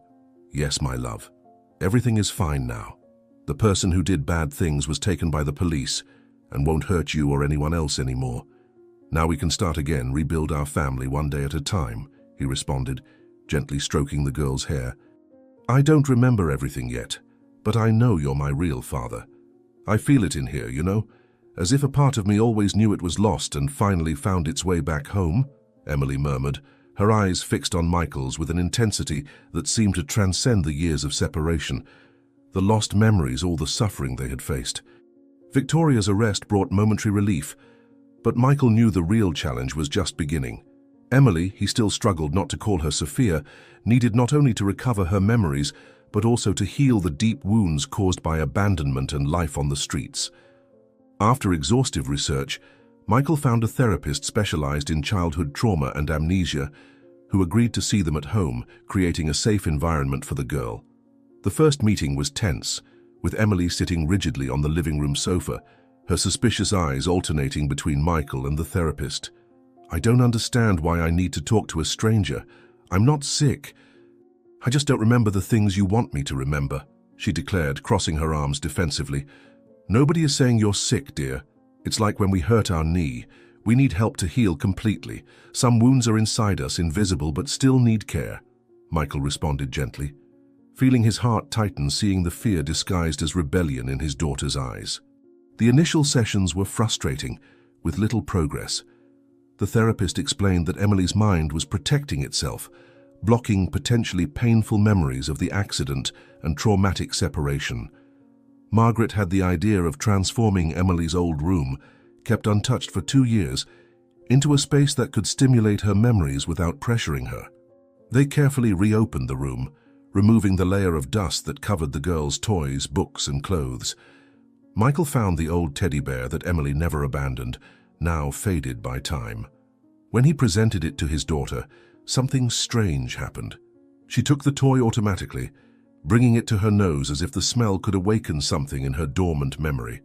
Speaker 1: "Yes, my love. Everything is fine now. The person who did bad things was taken by the police and won't hurt you or anyone else anymore. Now we can start again, rebuild our family one day at a time," he responded, gently stroking the girl's hair. "I don't remember everything yet, but I know you're my real father. I feel it in here, as if a part of me always knew it was lost and finally found its way back home," Emily murmured, her eyes fixed on Michael's with an intensity that seemed to transcend the years of separation, the lost memories, all the suffering they had faced. Victoria's arrest brought momentary relief, but Michael knew the real challenge was just beginning. Emily, he still struggled not to call her Sophia, needed not only to recover her memories, but also to heal the deep wounds caused by abandonment and life on the streets. After exhaustive research, Michael found a therapist specialized in childhood trauma and amnesia, who agreed to see them at home, creating a safe environment for the girl. The first meeting was tense, with Emily sitting rigidly on the living room sofa, her suspicious eyes alternating between Michael and the therapist. I don't understand why I need to talk to a stranger. I'm not sick. I just don't remember the things you want me to remember, she declared, crossing her arms defensively. Nobody is saying you're sick, dear. It's like when we hurt our knee. We need help to heal completely. Some wounds are inside us, invisible, but still need care, Michael responded gently, feeling his heart tighten, seeing the fear disguised as rebellion in his daughter's eyes. The initial sessions were frustrating, with little progress. The therapist explained that Emily's mind was protecting itself, blocking potentially painful memories of the accident and traumatic separation. Margaret had the idea of transforming Emily's old room, kept untouched for 2 years, into a space that could stimulate her memories without pressuring her. They carefully reopened the room, removing the layer of dust that covered the girl's toys, books, and clothes. Michael found the old teddy bear that Emily never abandoned, now faded by time. When he presented it to his daughter, something strange happened. She took the toy automatically, bringing it to her nose as if the smell could awaken something in her dormant memory.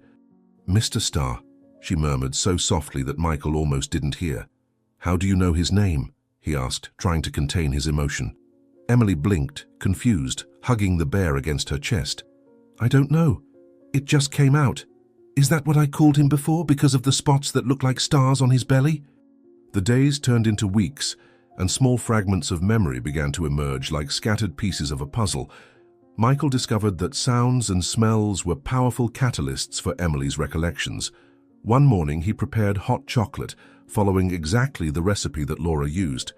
Speaker 1: "Mr. Starr," she murmured so softly that Michael almost didn't hear. "How do you know his name?" he asked, trying to contain his emotion. Emily blinked, confused, hugging the bear against her chest. "I don't know. It just came out. Is that what I called him before, because of the spots that look like stars on his belly?" The days turned into weeks, and small fragments of memory began to emerge like scattered pieces of a puzzle. Michael discovered that sounds and smells were powerful catalysts for Emily's recollections. One morning he prepared hot chocolate, following exactly the recipe that Laura used,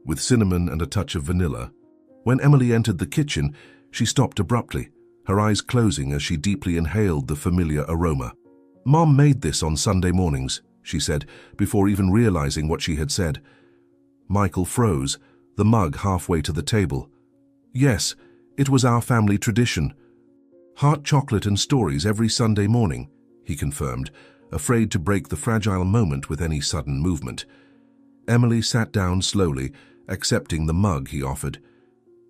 Speaker 1: with cinnamon and a touch of vanilla. When Emily entered the kitchen, she stopped abruptly, her eyes closing as she deeply inhaled the familiar aroma. "Mom made this on Sunday mornings," she said, before even realizing what she had said. Michael froze, the mug halfway to the table. "Yes, it was our family tradition. Hot chocolate and stories every Sunday morning," he confirmed, afraid to break the fragile moment with any sudden movement. Emily sat down slowly, accepting the mug he offered.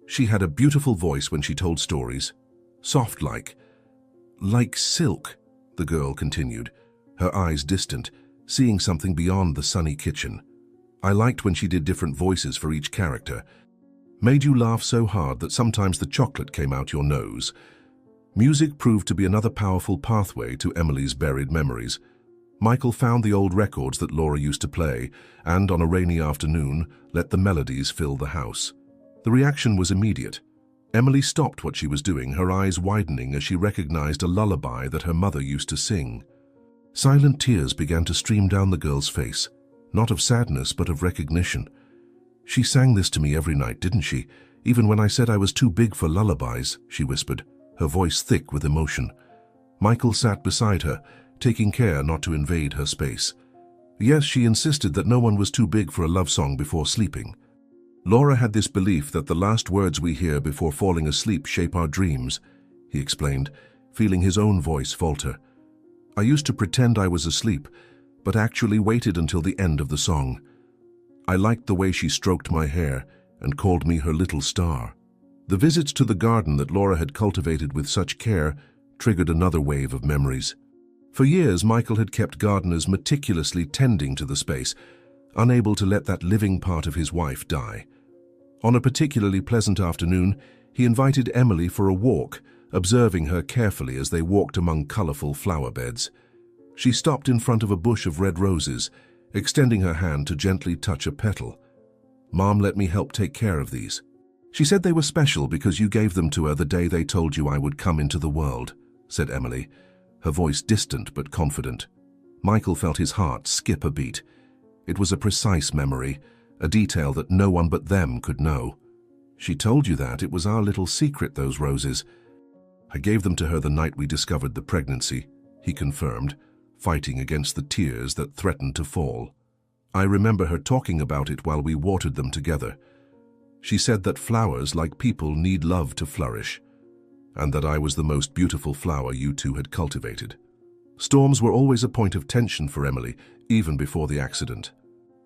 Speaker 1: She had a beautiful voice when she told stories. Soft like silk, the girl continued, her eyes distant, seeing something beyond the sunny kitchen. "I liked when she did different voices for each character. Made you laugh so hard that sometimes the chocolate came out your nose." Music proved to be another powerful pathway to Emily's buried memories. Michael found the old records that Laura used to play, and on a rainy afternoon, let the melodies fill the house. The reaction was immediate. Emily stopped what she was doing, her eyes widening as she recognized a lullaby that her mother used to sing. Silent tears began to stream down the girl's face, not of sadness but of recognition. "She sang this to me every night, didn't she? Even when I said I was too big for lullabies," she whispered, her voice thick with emotion. Michael sat beside her, taking care not to invade her space. "Yes, she insisted that no one was too big for a love song before sleeping. Laura had this belief that the last words we hear before falling asleep shape our dreams," he explained, feeling his own voice falter. "I used to pretend I was asleep, but actually waited until the end of the song. I liked the way she stroked my hair and called me her little star." The visits to the garden that Laura had cultivated with such care triggered another wave of memories. For years, Michael had kept gardeners meticulously tending to the space, unable to let that living part of his wife die. On a particularly pleasant afternoon, he invited Emily for a walk, observing her carefully as they walked among colorful flower beds. She stopped in front of a bush of red roses, extending her hand to gently touch a petal. "Mom let me help take care of these. She said they were special because you gave them to her the day they told you I would come into the world," said Emily, her voice distant but confident. Michael felt his heart skip a beat. It was a precise memory, a detail that no one but them could know. "She told you that. It was our little secret, those roses. I gave them to her the night we discovered the pregnancy," he confirmed, fighting against the tears that threatened to fall. "I remember her talking about it while we watered them together. She said that flowers, like people, need love to flourish, and that I was the most beautiful flower you two had cultivated." Storms were always a point of tension for Emily, even before the accident.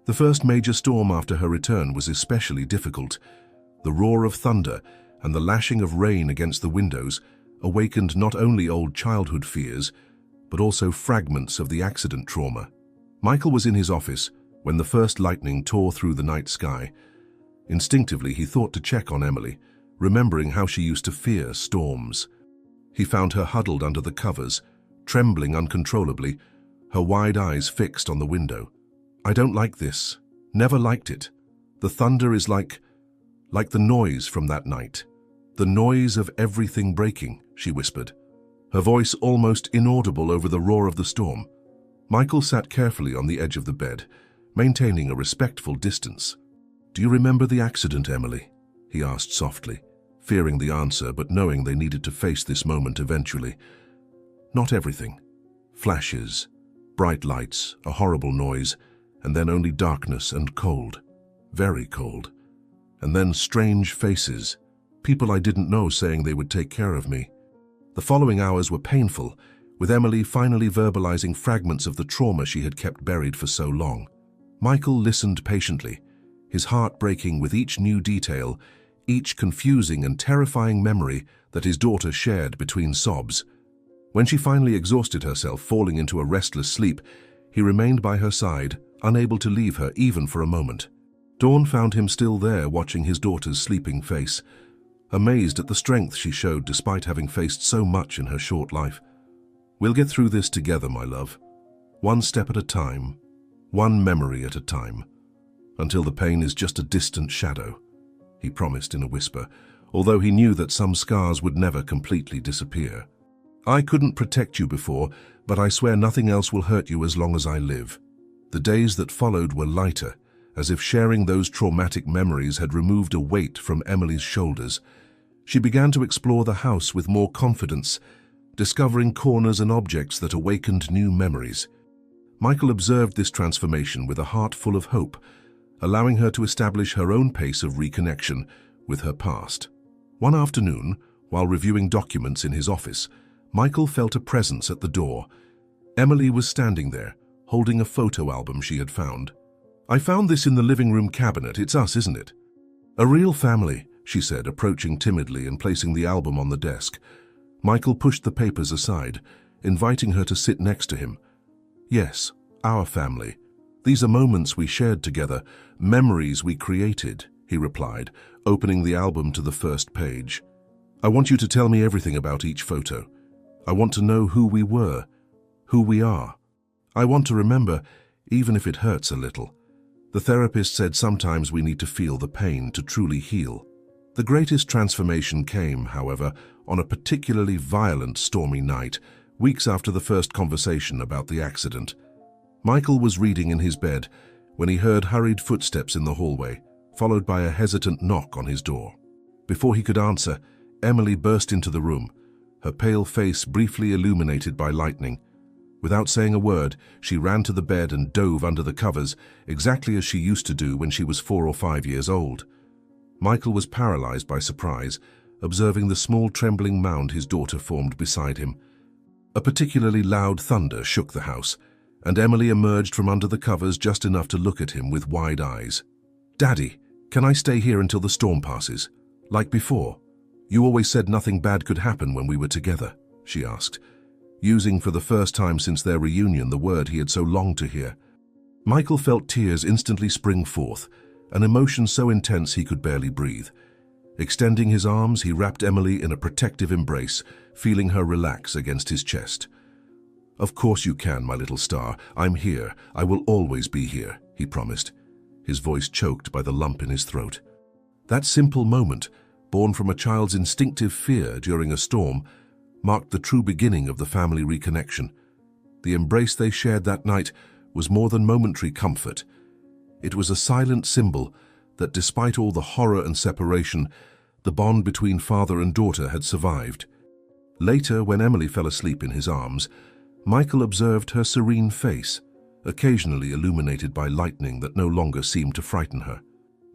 Speaker 1: The first major storm after her return was especially difficult. The roar of thunder and the lashing of rain against the windows awakened not only old childhood fears, but also fragments of the accident trauma. Michael was in his office, When the first lightning tore through the night sky, instinctively he thought to check on Emily, remembering how she used to fear storms. He found her huddled under the covers, trembling uncontrollably, her wide eyes fixed on the window. "I don't like this. Never liked it. The thunder is like the noise from that night. The noise of everything breaking," she whispered, her voice almost inaudible over the roar of the storm. Michael sat carefully on the edge of the bed, maintaining a respectful distance. "Do you remember the accident, Emily?" he asked softly, fearing the answer but knowing they needed to face this moment eventually. "Not everything. Flashes, bright lights, a horrible noise, and then only darkness and cold. Very cold. And then strange faces, people I didn't know saying they would take care of me." The following hours were painful, with Emily finally verbalizing fragments of the trauma she had kept buried for so long. Michael listened patiently, his heart breaking with each new detail, each confusing and terrifying memory that his daughter shared between sobs. When she finally exhausted herself, falling into a restless sleep, he remained by her side, unable to leave her even for a moment. Dawn found him still there, watching his daughter's sleeping face, amazed at the strength she showed despite having faced so much in her short life. "We'll get through this together, my love. One step at a time, one memory at a time, until the pain is just a distant shadow," he promised in a whisper, although he knew that some scars would never completely disappear. "I couldn't protect you before, but I swear nothing else will hurt you as long as I live." The days that followed were lighter, as if sharing those traumatic memories had removed a weight from Emily's shoulders. She began to explore the house with more confidence, discovering corners and objects that awakened new memories. Michael observed this transformation with a heart full of hope, allowing her to establish her own pace of reconnection with her past. One afternoon, while reviewing documents in his office, Michael felt a presence at the door. Emily was standing there, holding a photo album she had found. "I found this in the living room cabinet. It's us, isn't it?" "A real family," she said, approaching timidly and placing the album on the desk. Michael pushed the papers aside, inviting her to sit next to him. "Yes, our family. These are moments we shared together, memories we created," he replied, opening the album to the first page. "I want you to tell me everything about each photo. I want to know who we were, who we are. I want to remember, even if it hurts a little. The therapist said sometimes we need to feel the pain to truly heal." The greatest transformation came, however, on a particularly violent, stormy night, weeks after the first conversation about the accident. Michael was reading in his bed when he heard hurried footsteps in the hallway, followed by a hesitant knock on his door. Before he could answer, Emily burst into the room, her pale face briefly illuminated by lightning. Without saying a word, she ran to the bed and dove under the covers, exactly as she used to do when she was 4 or 5 years old. Michael was paralyzed by surprise, observing the small trembling mound his daughter formed beside him. A particularly loud thunder shook the house, and Emily emerged from under the covers just enough to look at him with wide eyes. "Daddy, can I stay here until the storm passes? Like before? You always said nothing bad could happen when we were together," she asked, using for the first time since their reunion the word he had so longed to hear. Michael felt tears instantly spring forth, an emotion so intense he could barely breathe. Extending his arms, he wrapped Emily in a protective embrace, feeling her relax against his chest. "Of course you can, my little star. I'm here. I will always be here," he promised, his voice choked by the lump in his throat. That simple moment, born from a child's instinctive fear during a storm, marked the true beginning of the family reconnection. The embrace they shared that night was more than momentary comfort. It was a silent symbol that despite all the horror and separation, the bond between father and daughter had survived. Later, when Emily fell asleep in his arms, Michael observed her serene face, occasionally illuminated by lightning that no longer seemed to frighten her.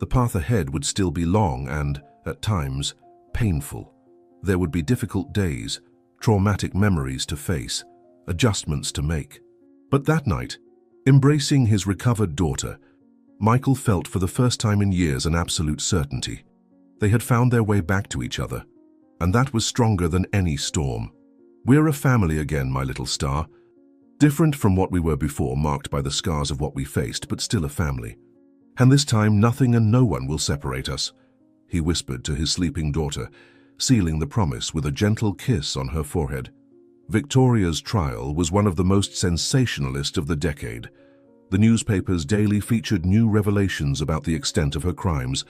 Speaker 1: The path ahead would still be long and, at times, painful. There would be difficult days, traumatic memories to face, adjustments to make. But that night, embracing his recovered daughter, Michael felt for the first time in years an absolute certainty. They had found their way back to each other, and that was stronger than any storm. "We're a family again, my little star. Different from what we were before, marked by the scars of what we faced, but still a family. And this time, nothing and no one will separate us, he whispered to his sleeping daughter, sealing the promise with a gentle kiss on her forehead. Victoria's trial was one of the most sensationalist of the decade. The newspapers daily featured new revelations about the extent of her crimes: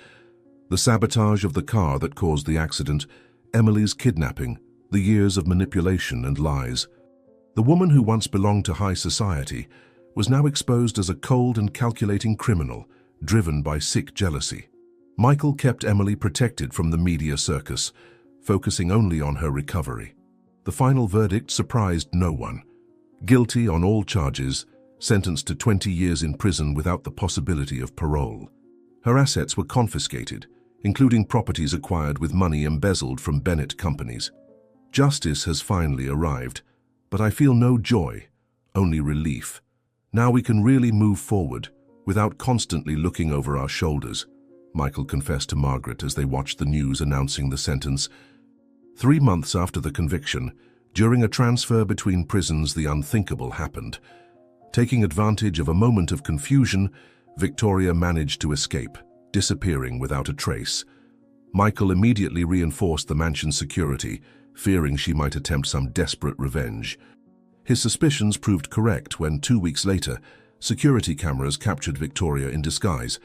Speaker 1: the sabotage of the car that caused the accident, Emily's kidnapping, the years of manipulation and lies. The woman who once belonged to high society was now exposed as a cold and calculating criminal, driven by sick jealousy. Michael kept Emily protected from the media circus, focusing only on her recovery. The final verdict surprised no one. Guilty on all charges, sentenced to 20 years in prison without the possibility of parole. Her assets were confiscated, including properties acquired with money embezzled from Bennett companies. Justice has finally arrived, but I feel no joy, only relief. Now we can really move forward, without constantly looking over our shoulders, Michael confessed to Margaret as they watched the news announcing the sentence. 3 months after the conviction, during a transfer between prisons, the unthinkable happened. Taking advantage of a moment of confusion, Victoria managed to escape, disappearing without a trace. Michael immediately reinforced the mansion's security, fearing she might attempt some desperate revenge. His suspicions proved correct when 2 weeks later, security cameras captured Victoria in disguise,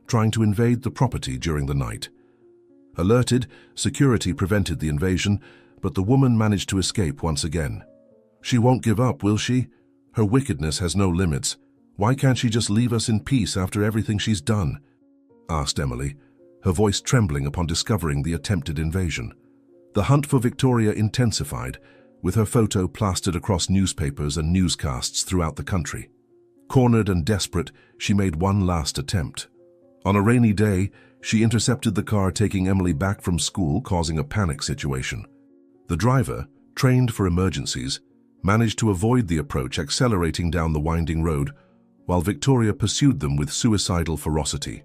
Speaker 1: trying to invade the property during the night. Alerted, security prevented the invasion, but the woman managed to escape once again. She won't give up, will she? Her wickedness has no limits. Why can't she just leave us in peace after everything she's done? Asked Emily, her voice trembling upon discovering the attempted invasion. The hunt for Victoria intensified, with her photo plastered across newspapers and newscasts throughout the country. Cornered and desperate, she made one last attempt. On a rainy day, she intercepted the car taking Emily back from school, causing a panic situation. The driver, trained for emergencies, managed to avoid the approach, accelerating down the winding road, while Victoria pursued them with suicidal ferocity.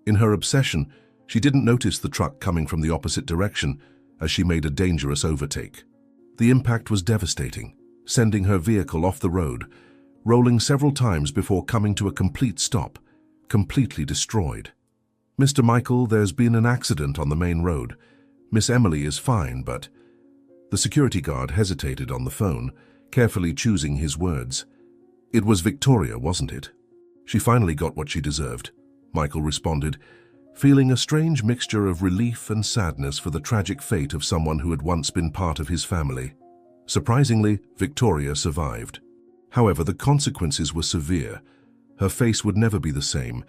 Speaker 1: In her obsession, she didn't notice the truck coming from the opposite direction as she made a dangerous overtake. The impact was devastating, sending her vehicle off the road, rolling several times before coming to a complete stop, completely destroyed. "Mr. Michael, there's been an accident on the main road. Miss Emily is fine, but..." The security guard hesitated on the phone, carefully choosing his words. "It was Victoria, wasn't it? She finally got what she deserved," Michael responded, feeling a strange mixture of relief and sadness for the tragic fate of someone who had once been part of his family. Surprisingly, Victoria survived. However, the consequences were severe. Her face would never be the same,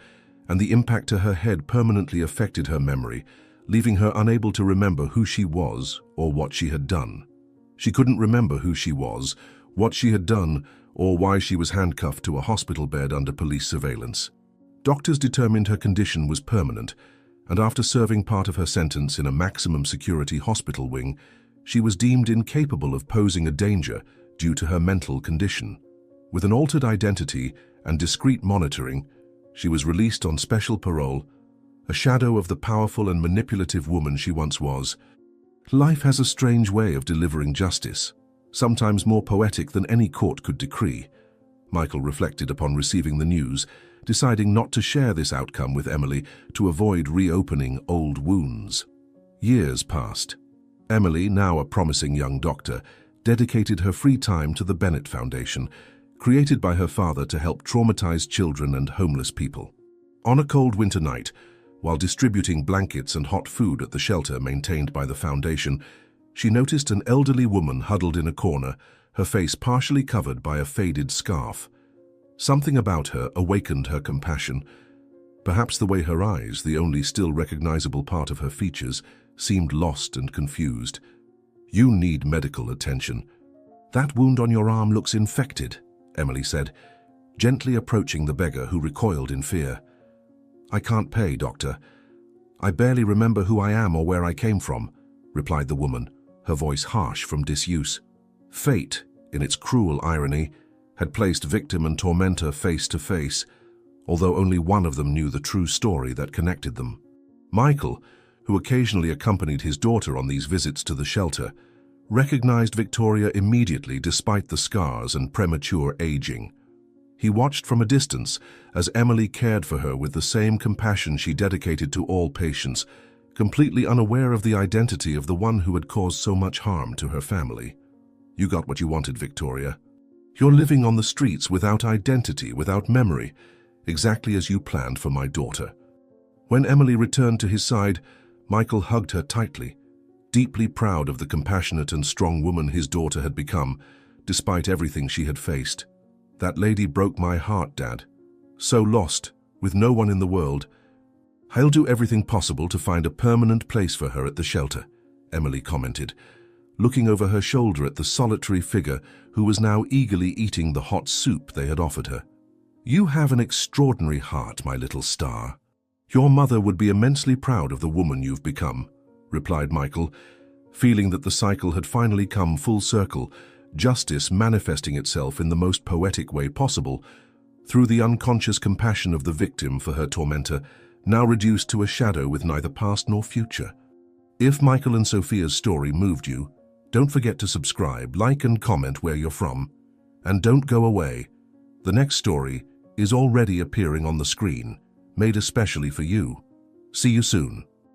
Speaker 1: and the impact to her head permanently affected her memory, leaving her unable to remember who she was or what she had done. She couldn't remember who she was, what she had done, or why she was handcuffed to a hospital bed under police surveillance. Doctors determined her condition was permanent, and after serving part of her sentence in a maximum security hospital wing, she was deemed incapable of posing a danger due to her mental condition. With an altered identity and discreet monitoring, she was released on special parole, a shadow of the powerful and manipulative woman she once was. Life has a strange way of delivering justice, sometimes more poetic than any court could decree. Michael reflected upon receiving the news, deciding not to share this outcome with Emily to avoid reopening old wounds. Years passed. Emily, now a promising young doctor, dedicated her free time to the Bennett Foundation, created by her father to help traumatized children and homeless people. On a cold winter night, while distributing blankets and hot food at the shelter maintained by the foundation, she noticed an elderly woman huddled in a corner, her face partially covered by a faded scarf. Something about her awakened her compassion. Perhaps the way her eyes, the only still recognizable part of her features, seemed lost and confused. "You need medical attention. That wound on your arm looks infected," Emily said, gently approaching the beggar, who recoiled in fear. "I can't pay, doctor. I barely remember who I am or where I came from," replied the woman, her voice harsh from disuse. Fate, in its cruel irony, had placed victim and tormentor face to face, although only one of them knew the true story that connected them. Michael, who occasionally accompanied his daughter on these visits to the shelter, recognized Victoria immediately despite the scars and premature aging. He watched from a distance as Emily cared for her with the same compassion she dedicated to all patients, completely unaware of the identity of the one who had caused so much harm to her family. You got what you wanted, Victoria. You're living on the streets without identity, without memory, exactly as you planned for my daughter. When Emily returned to his side, Michael hugged her tightly, deeply proud of the compassionate and strong woman his daughter had become, despite everything she had faced. That lady broke my heart, Dad. So lost, with no one in the world. I'll do everything possible to find a permanent place for her at the shelter, Emily commented, looking over her shoulder at the solitary figure who was now eagerly eating the hot soup they had offered her. You have an extraordinary heart, my little star. Your mother would be immensely proud of the woman you've become, replied Michael, feeling that the cycle had finally come full circle, justice manifesting itself in the most poetic way possible, through the unconscious compassion of the victim for her tormentor, now reduced to a shadow with neither past nor future. If Michael and Sophia's story moved you, don't forget to subscribe, like and comment where you're from. And don't go away. The next story is already appearing on the screen, made especially for you. See you soon.